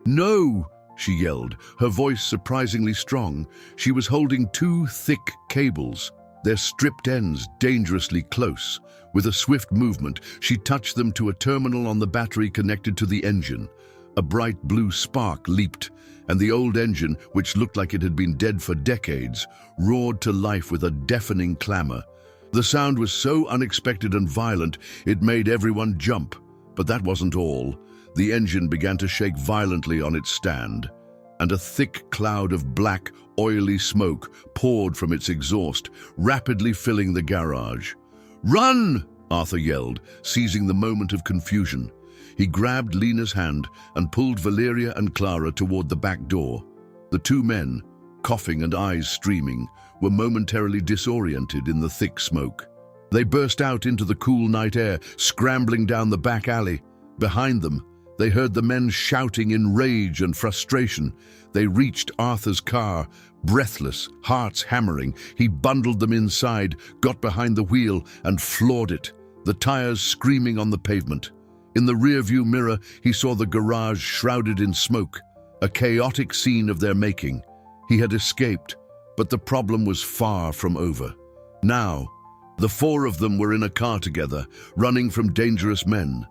"No!" she yelled, her voice surprisingly strong. She was holding two thick cables, their stripped ends dangerously close. With a swift movement, she touched them to a terminal on the battery connected to the engine. A bright blue spark leaped, and the old engine, which looked like it had been dead for decades, roared to life with a deafening clamor. The sound was so unexpected and violent, it made everyone jump. But that wasn't all. The engine began to shake violently on its stand, and a thick cloud of black, oily smoke poured from its exhaust, rapidly filling the garage. "Run!" Arthur yelled, seizing the moment of confusion. He grabbed Lena's hand and pulled Valeria and Clara toward the back door. The two men, coughing and eyes streaming, were momentarily disoriented in the thick smoke. They burst out into the cool night air, scrambling down the back alley. Behind them, they heard the men shouting in rage and frustration. They reached Arthur's car, breathless, hearts hammering. He bundled them inside, got behind the wheel, and floored it, the tires screaming on the pavement. In the rearview mirror, he saw the garage shrouded in smoke, a chaotic scene of their making. He had escaped, but the problem was far from over. Now, the four of them were in a car together, running from dangerous men.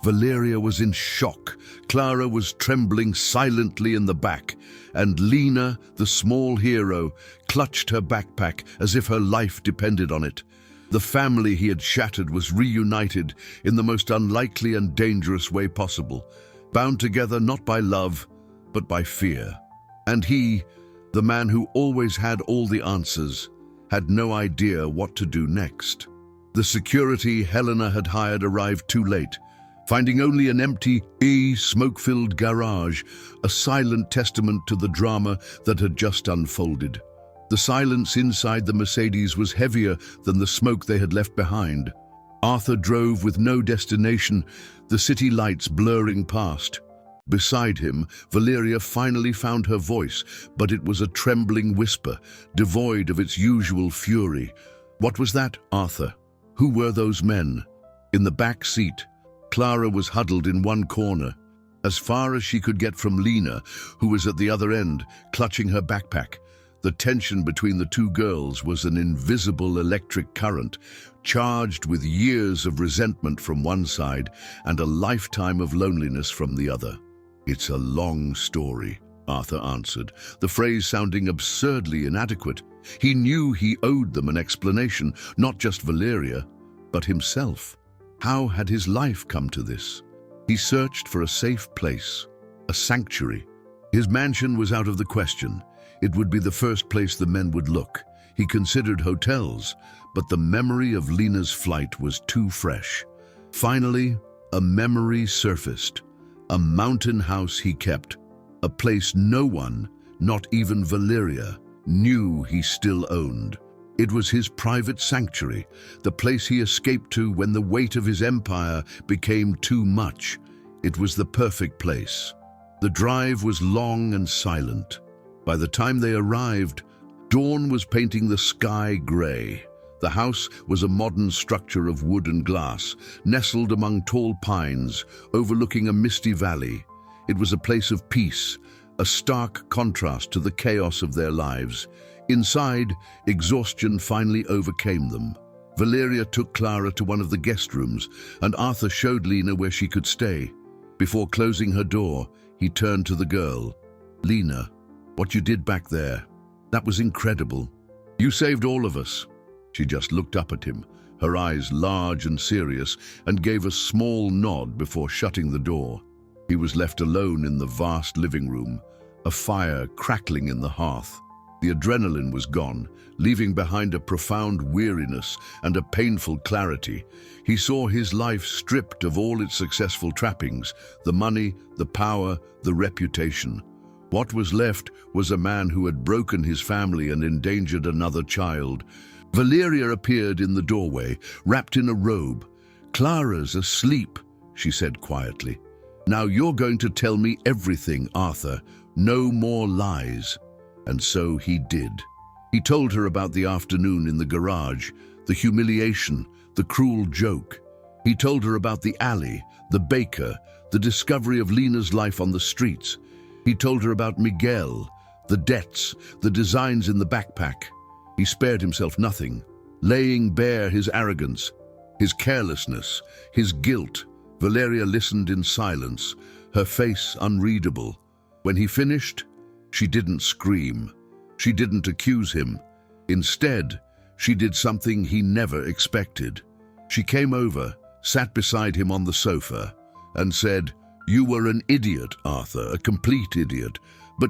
Valeria was in shock, Clara was trembling silently in the back, and Lena, the small hero, clutched her backpack as if her life depended on it. The family he had shattered was reunited in the most unlikely and dangerous way possible, bound together not by love, but by fear. And he, the man who always had all the answers, had no idea what to do next. The security Helena had hired arrived too late, finding only an empty, smoke-filled garage, a silent testament to the drama that had just unfolded. The silence inside the Mercedes was heavier than the smoke they had left behind. Arthur drove with no destination, the city lights blurring past. Beside him, Valeria finally found her voice, but it was a trembling whisper, devoid of its usual fury. What was that, Arthur? Who were those men? In the back seat, Clara was huddled in one corner, as far as she could get from Lena, who was at the other end, clutching her backpack. The tension between the two girls was an invisible electric current, charged with years of resentment from one side and a lifetime of loneliness from the other. "It's a long story," Arthur answered, the phrase sounding absurdly inadequate. He knew he owed them an explanation, not just Valeria, but himself. How had his life come to this? He searched for a safe place, a sanctuary. His mansion was out of the question. It would be the first place the men would look. He considered hotels, but the memory of Lena's flight was too fresh. Finally, a memory surfaced. A mountain house he kept, a place no one, not even Valeria, knew he still owned. It was his private sanctuary, the place he escaped to when the weight of his empire became too much. It was the perfect place. The drive was long and silent. By the time they arrived, dawn was painting the sky gray. The house was a modern structure of wood and glass, nestled among tall pines, overlooking a misty valley. It was a place of peace, a stark contrast to the chaos of their lives. Inside, exhaustion finally overcame them. Valeria took Clara to one of the guest rooms, and Arthur showed Lena where she could stay. Before closing her door, he turned to the girl. "Lena, what you did back there, that was incredible. You saved all of us." She just looked up at him, her eyes large and serious, and gave a small nod before shutting the door. He was left alone in the vast living room, a fire crackling in the hearth. The adrenaline was gone, leaving behind a profound weariness and a painful clarity. He saw his life stripped of all its successful trappings, the money, the power, the reputation. What was left was a man who had broken his family and endangered another child. Valeria appeared in the doorway, wrapped in a robe. "Clara's asleep," she said quietly. "Now you're going to tell me everything, Arthur. No more lies." And so he did. He told her about the afternoon in the garage, the humiliation, the cruel joke. He told her about the alley, the baker, the discovery of Lena's life on the streets. He told her about Miguel, the debts, the designs in the backpack. He spared himself nothing, laying bare his arrogance, his carelessness, his guilt. Valeria listened in silence, her face unreadable. When he finished, she didn't scream. She didn't accuse him. Instead, she did something he never expected. She came over, sat beside him on the sofa, and said, You were an idiot, Arthur, a complete idiot. But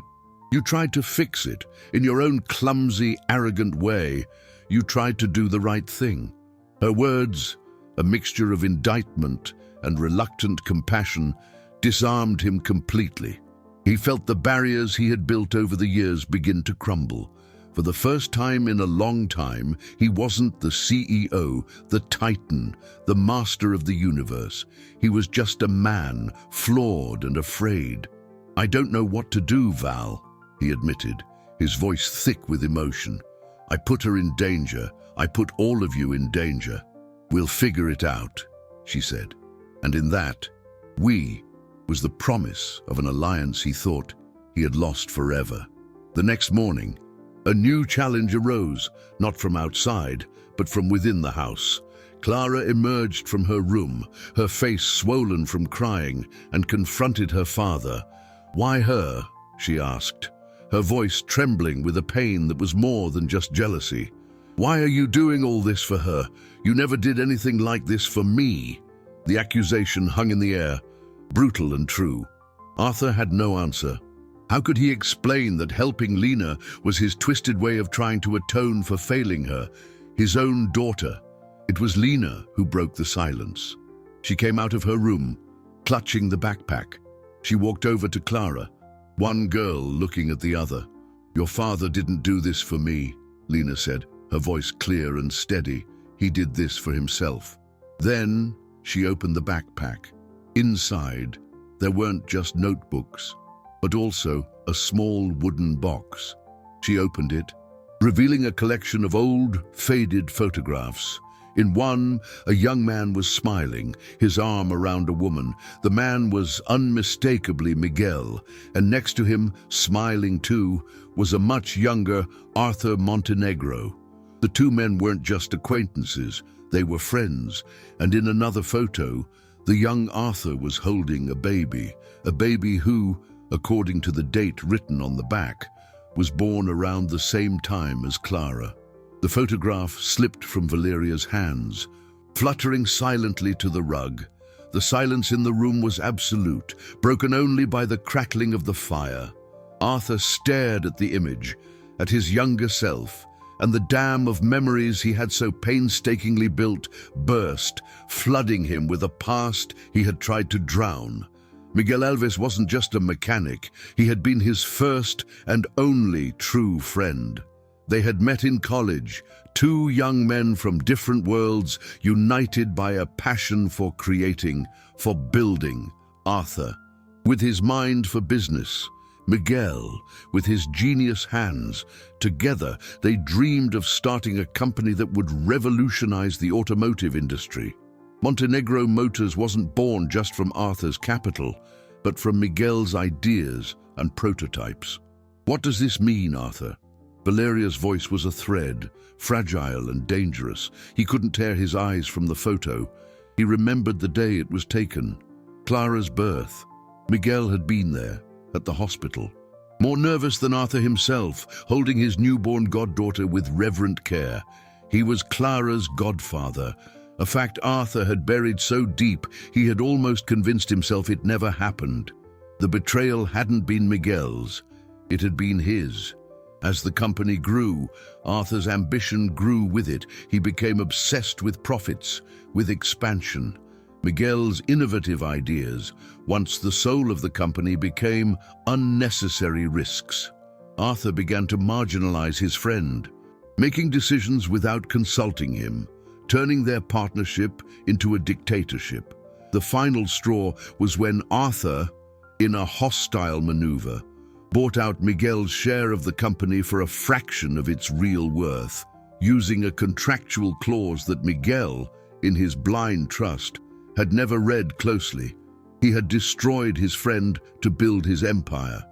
you tried to fix it. In your own clumsy, arrogant way, you tried to do the right thing. Her words, a mixture of indictment and reluctant compassion, disarmed him completely. He felt the barriers he had built over the years begin to crumble. For the first time in a long time, he wasn't the CEO, the titan, the master of the universe. He was just a man, flawed and afraid. "I don't know what to do, Val," he admitted, his voice thick with emotion. "I put her in danger. I put all of you in danger. We'll figure it out," she said. And in that, "we" was the promise of an alliance he thought he had lost forever. The next morning, a new challenge arose, not from outside, but from within the house. Clara emerged from her room, her face swollen from crying, and confronted her father. "Why her?" she asked, her voice trembling with a pain that was more than just jealousy. "Why are you doing all this for her? You never did anything like this for me." The accusation hung in the air, brutal and true. Arthur had no answer. How could he explain that helping Lena was his twisted way of trying to atone for failing her, his own daughter? It was Lena who broke the silence. She came out of her room, clutching the backpack. She walked over to Clara, one girl looking at the other. "Your father didn't do this for me," Lena said, her voice clear and steady. "He did this for himself." Then she opened the backpack. Inside, there weren't just notebooks, but also a small wooden box. She opened it, revealing a collection of old, faded photographs. In one, a young man was smiling, his arm around a woman. The man was unmistakably Miguel, and next to him, smiling too, was a much younger Arthur Montenegro. The two men weren't just acquaintances, they were friends, and in another photo, the young Arthur was holding a baby who, according to the date written on the back, was born around the same time as Clara. The photograph slipped from Valeria's hands, fluttering silently to the rug. The silence in the room was absolute, broken only by the crackling of the fire. Arthur stared at the image, at his younger self, and the dam of memories he had so painstakingly built burst, flooding him with a past he had tried to drown. Miguel Alves wasn't just a mechanic, he had been his first and only true friend. They had met in college, two young men from different worlds, united by a passion for creating, for building. Arthur, with his mind for business, Miguel, with his genius hands. Together, they dreamed of starting a company that would revolutionize the automotive industry. Montenegro Motors wasn't born just from Arthur's capital, but from Miguel's ideas and prototypes. "What does this mean, Arthur?" Valeria's voice was a thread, fragile and dangerous. He couldn't tear his eyes from the photo. He remembered the day it was taken. Clara's birth. Miguel had been there, at the hospital. More nervous than Arthur himself, holding his newborn goddaughter with reverent care. He was Clara's godfather, a fact Arthur had buried so deep he had almost convinced himself it never happened. The betrayal hadn't been Miguel's, it had been his. As the company grew, Arthur's ambition grew with it. He became obsessed with profits, with expansion. Miguel's innovative ideas, once the soul of the company, became unnecessary risks. Arthur began to marginalize his friend, making decisions without consulting him, turning their partnership into a dictatorship. The final straw was when Arthur, in a hostile maneuver, bought out Miguel's share of the company for a fraction of its real worth, using a contractual clause that Miguel, in his blind trust, had never read closely. He had destroyed his friend to build his empire.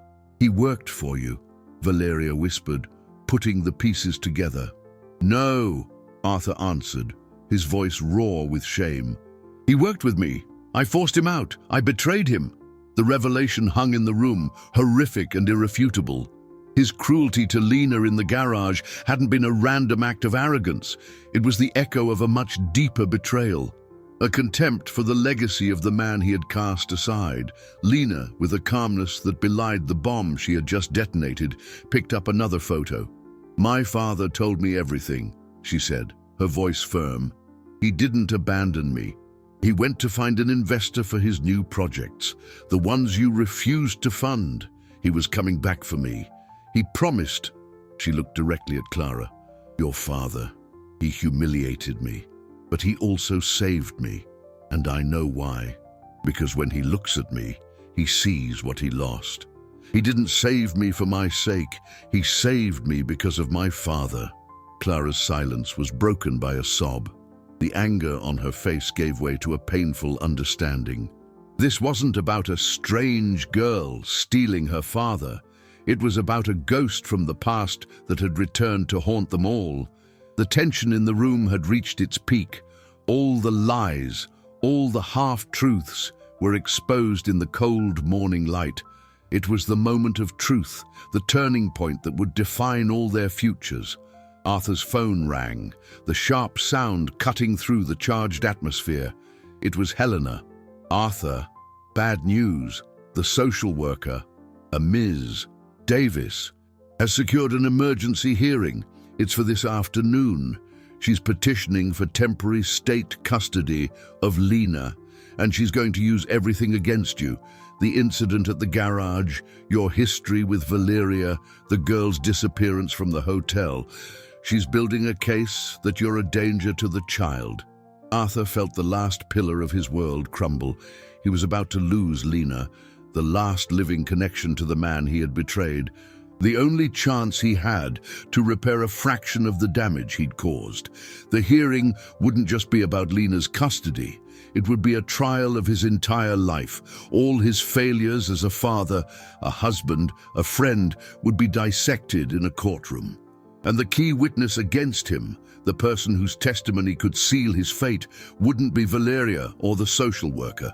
"He worked for you," Valeria whispered, putting the pieces together. "No," Arthur answered, his voice raw with shame. "He worked with me. I forced him out. I betrayed him." The revelation hung in the room, horrific and irrefutable. His cruelty to Lena in the garage hadn't been a random act of arrogance. It was the echo of a much deeper betrayal. A contempt for the legacy of the man he had cast aside. Lena, with a calmness that belied the bomb she had just detonated, picked up another photo. "My father told me everything," she said, her voice firm. "He didn't abandon me. He went to find an investor for his new projects, the ones you refused to fund. He was coming back for me. He promised." She looked directly at Clara. "Your father, he humiliated me, but he also saved me. And I know why. Because when he looks at me, he sees what he lost. He didn't save me for my sake. He saved me because of my father." Clara's silence was broken by a sob. The anger on her face gave way to a painful understanding. This wasn't about a strange girl stealing her father. It was about a ghost from the past that had returned to haunt them all. The tension in the room had reached its peak. All the lies, all the half-truths were exposed in the cold morning light. It was the moment of truth, the turning point that would define all their futures. Arthur's phone rang, the sharp sound cutting through the charged atmosphere. It was Helena. "Arthur, bad news. The social worker, a Ms. Davis, has secured an emergency hearing. It's for this afternoon. She's petitioning for temporary state custody of Lena, and she's going to use everything against you. The incident at the garage, your history with Valeria, the girl's disappearance from the hotel. She's building a case that you're a danger to the child." Arthur felt the last pillar of his world crumble. He was about to lose Lena, the last living connection to the man he had betrayed. The only chance he had to repair a fraction of the damage he'd caused. The hearing wouldn't just be about Lena's custody. It would be a trial of his entire life. All his failures as a father, a husband, a friend would be dissected in a courtroom. And the key witness against him, the person whose testimony could seal his fate, wouldn't be Valeria or the social worker.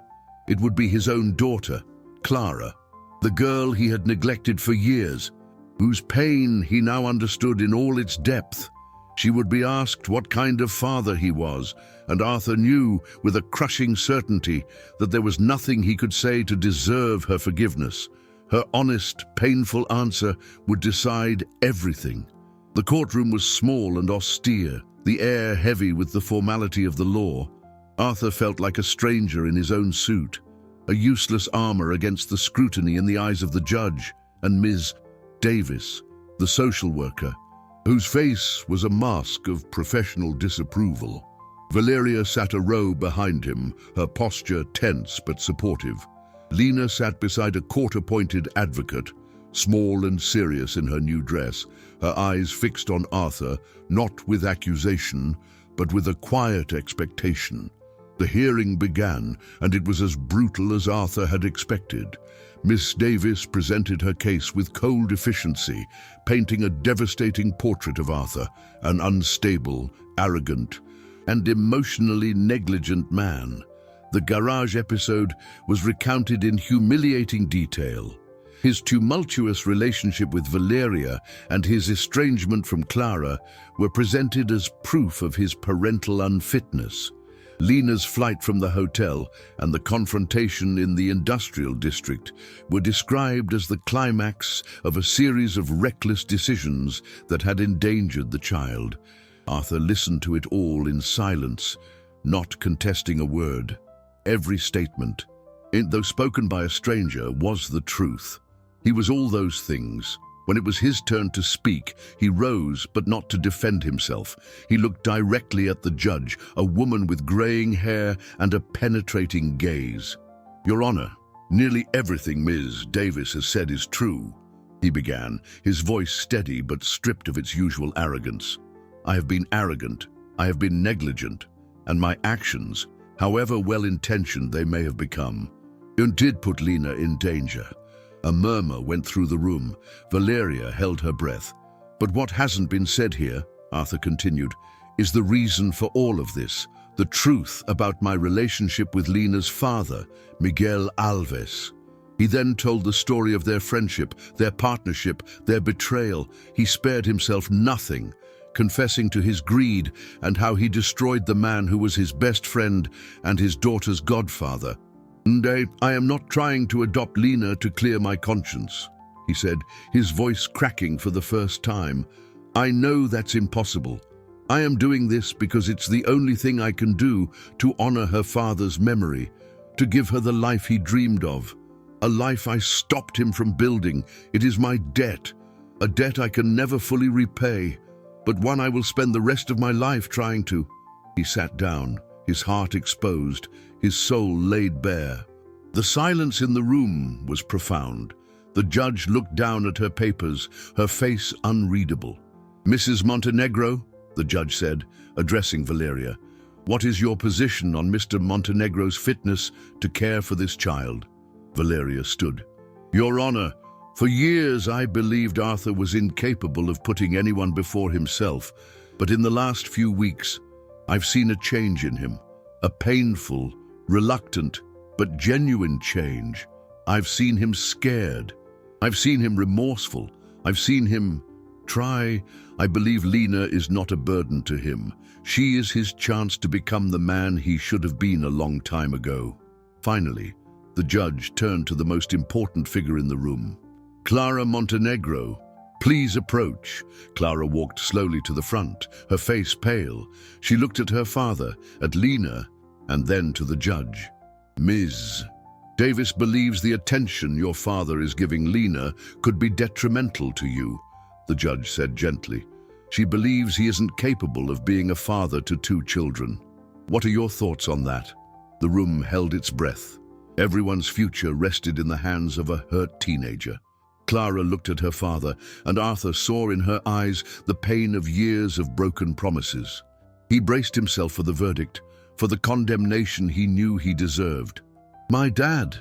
It would be his own daughter, Clara, the girl he had neglected for years, whose pain he now understood in all its depth. She would be asked what kind of father he was, and Arthur knew with a crushing certainty that there was nothing he could say to deserve her forgiveness. Her honest, painful answer would decide everything. The courtroom was small and austere, the air heavy with the formality of the law. Arthur felt like a stranger in his own suit, a useless armor against the scrutiny in the eyes of the judge and Ms. Davis, the social worker, whose face was a mask of professional disapproval. Valeria sat a row behind him, her posture tense but supportive. Lena sat beside a court-appointed advocate, small and serious in her new dress, her eyes fixed on Arthur, not with accusation, but with a quiet expectation. The hearing began, and it was as brutal as Arthur had expected. Miss Davis presented her case with cold efficiency, painting a devastating portrait of Arthur, an unstable, arrogant, and emotionally negligent man. The garage episode was recounted in humiliating detail. His tumultuous relationship with Valeria and his estrangement from Clara were presented as proof of his parental unfitness. Lena's flight from the hotel and the confrontation in the industrial district were described as the climax of a series of reckless decisions that had endangered the child. Arthur listened to it all in silence, not contesting a word. Every statement, though spoken by a stranger, was the truth. He was all those things. When it was his turn to speak, he rose, but not to defend himself. He looked directly at the judge, a woman with graying hair and a penetrating gaze. "Your Honor, nearly everything Ms. Davis has said is true," he began, his voice steady but stripped of its usual arrogance. "I have been arrogant, I have been negligent, and my actions, however well-intentioned they may have become, did put Lena in danger." A murmur went through the room. Valeria held her breath. "But what hasn't been said here," Arthur continued, "is the reason for all of this, the truth about my relationship with Lena's father, Miguel Alves." He then told the story of their friendship, their partnership, their betrayal. He spared himself nothing, confessing to his greed and how he destroyed the man who was his best friend and his daughter's godfather. "And I am not trying to adopt Lena to clear my conscience," he said, his voice cracking for the first time. "I know that's impossible. I am doing this because it's the only thing I can do to honor her father's memory, to give her the life he dreamed of, a life I stopped him from building. It is my debt, a debt I can never fully repay, but one I will spend the rest of my life trying to." He sat down, his heart exposed, his soul laid bare. The silence in the room was profound. The judge looked down at her papers, her face unreadable. "Mrs. Montenegro," the judge said, addressing Valeria, "what is your position on Mr. Montenegro's fitness to care for this child?" Valeria stood. "Your Honor, for years I believed Arthur was incapable of putting anyone before himself, but in the last few weeks, I've seen a change in him, a painful, reluctant, but genuine change. I've seen him scared. I've seen him remorseful. I've seen him try. I believe Lena is not a burden to him. She is his chance to become the man he should have been a long time ago." Finally, the judge turned to the most important figure in the room. "Clara Montenegro, please approach." Clara walked slowly to the front, her face pale. She looked at her father, at Lena, and then to the judge. "Ms. Davis believes the attention your father is giving Lena could be detrimental to you," the judge said gently. "She believes he isn't capable of being a father to 2 children. What are your thoughts on that?" The room held its breath. Everyone's future rested in the hands of a hurt teenager. Clara looked at her father, and Arthur saw in her eyes the pain of years of broken promises. He braced himself for the verdict, for the condemnation he knew he deserved. "My dad,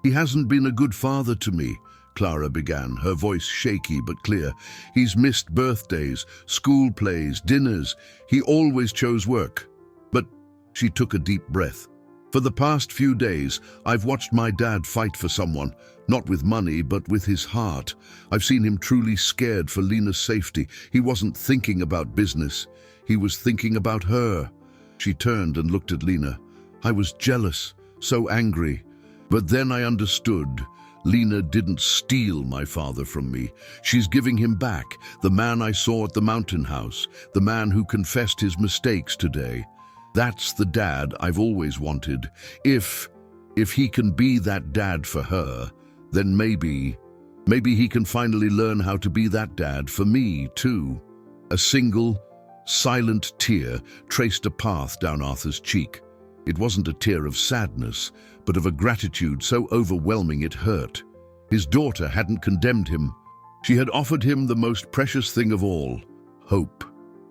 he hasn't been a good father to me," Clara began, her voice shaky but clear. "He's missed birthdays, school plays, dinners. He always chose work." But she took a deep breath. "For the past few days, I've watched my dad fight for someone, not with money, but with his heart. I've seen him truly scared for Lena's safety. He wasn't thinking about business. He was thinking about her." She turned and looked at Lena. "I was jealous, so angry. But then I understood. Lena didn't steal my father from me. She's giving him back, the man I saw at the mountain house, the man who confessed his mistakes today. That's the dad I've always wanted. If he can be that dad for her, then maybe he can finally learn how to be that dad for me, too." A single, silent tear traced a path down Arthur's cheek. It wasn't a tear of sadness, but of a gratitude so overwhelming it hurt. His daughter hadn't condemned him. She had offered him the most precious thing of all, hope.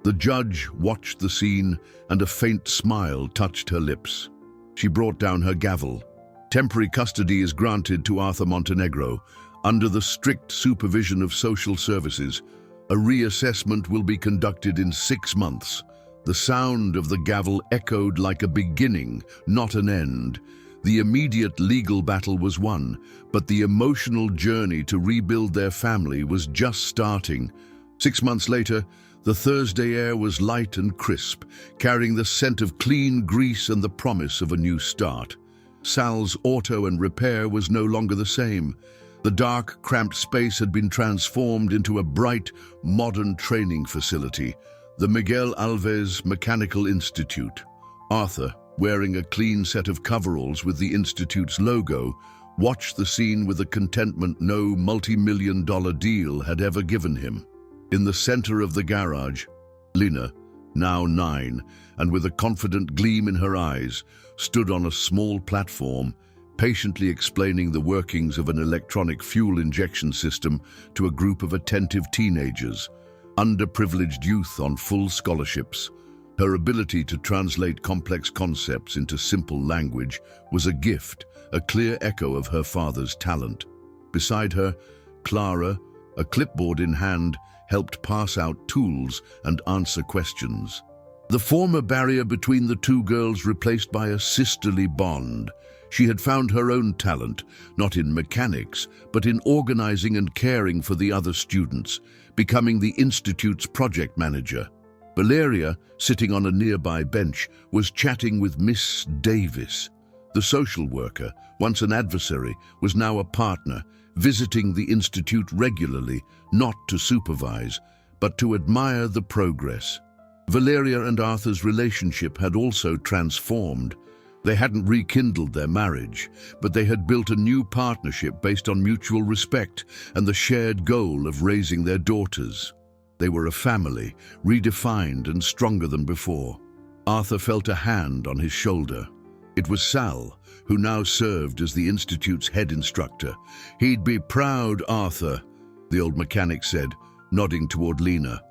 The judge watched the scene, and a faint smile touched her lips. She brought down her gavel. "Temporary custody is granted to Arthur Montenegro, under the strict supervision of social services. A reassessment will be conducted in 6 months." The sound of the gavel echoed like a beginning, not an end. The immediate legal battle was won, but the emotional journey to rebuild their family was just starting. 6 months later, the Thursday air was light and crisp, carrying the scent of clean grease and the promise of a new start. Sal's auto and repair was no longer the same. The dark, cramped space had been transformed into a bright, modern training facility, the Miguel Alves Mechanical Institute. Arthur, wearing a clean set of coveralls with the institute's logo, watched the scene with a contentment no multi-million-dollar deal had ever given him. In the center of the garage, Lena, now 9, and with a confident gleam in her eyes, stood on a small platform, patiently explaining the workings of an electronic fuel injection system to a group of attentive teenagers, underprivileged youth on full scholarships. Her ability to translate complex concepts into simple language was a gift, a clear echo of her father's talent. Beside her, Clara, a clipboard in hand, helped pass out tools and answer questions. The former barrier between the 2 girls replaced by a sisterly bond. She had found her own talent, not in mechanics, but in organizing and caring for the other students, becoming the institute's project manager. Valeria, sitting on a nearby bench, was chatting with Miss Davis. The social worker, once an adversary, was now a partner, visiting the institute regularly, not to supervise, but to admire the progress. Valeria and Arthur's relationship had also transformed. They hadn't rekindled their marriage, but they had built a new partnership based on mutual respect and the shared goal of raising their daughters. They were a family, redefined and stronger than before. Arthur felt a hand on his shoulder. It was Sal, who now served as the institute's head instructor. "He'd be proud, Arthur," the old mechanic said, nodding toward Lena.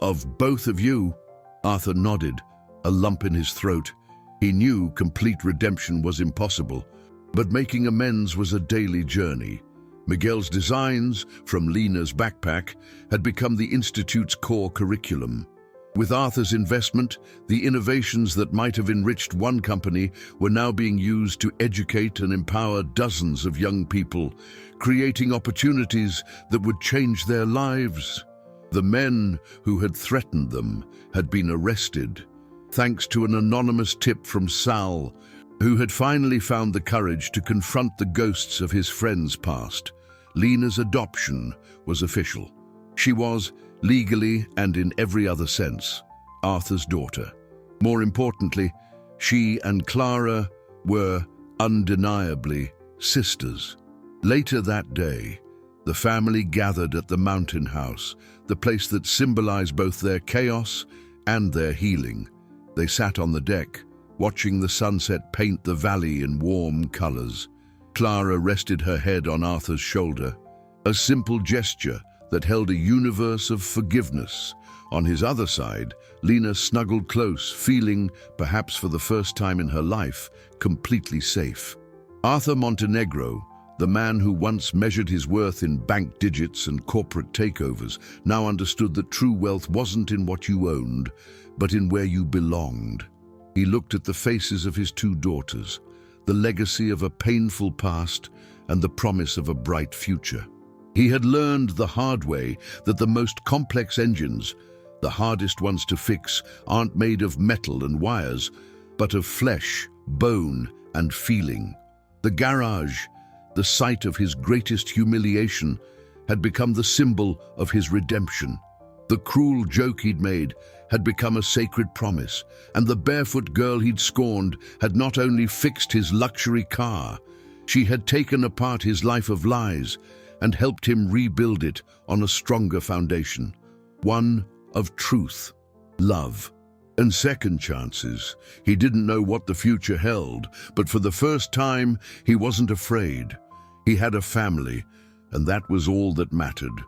"Of both of you." Arthur nodded, a lump in his throat. He knew complete redemption was impossible, but making amends was a daily journey. Miguel's designs, from Lena's backpack, had become the institute's core curriculum. With Arthur's investment, the innovations that might have enriched one company were now being used to educate and empower dozens of young people, creating opportunities that would change their lives. The men who had threatened them had been arrested, thanks to an anonymous tip from Sal, who had finally found the courage to confront the ghosts of his friends' past. Lena's adoption was official. She was, legally and in every other sense, Arthur's daughter. More importantly, she and Clara were undeniably sisters. Later that day, the family gathered at the mountain house, the place that symbolized both their chaos and their healing. They sat on the deck, watching the sunset paint the valley in warm colors. Clara rested her head on Arthur's shoulder, a simple gesture that held a universe of forgiveness. On his other side, Lena snuggled close, feeling, perhaps for the first time in her life, completely safe. Arthur Montenegro, the man who once measured his worth in bank digits and corporate takeovers, now understood that true wealth wasn't in what you owned, but in where you belonged. He looked at the faces of his two daughters, the legacy of a painful past and the promise of a bright future. He had learned the hard way that the most complex engines, the hardest ones to fix, aren't made of metal and wires, but of flesh, bone, and feeling. The garage, the site of his greatest humiliation, had become the symbol of his redemption. The cruel joke he'd made had become a sacred promise, and the barefoot girl he'd scorned had not only fixed his luxury car, she had taken apart his life of lies and helped him rebuild it on a stronger foundation, one of truth, love, and second chances. He didn't know what the future held, but for the first time, he wasn't afraid. He had a family, and that was all that mattered.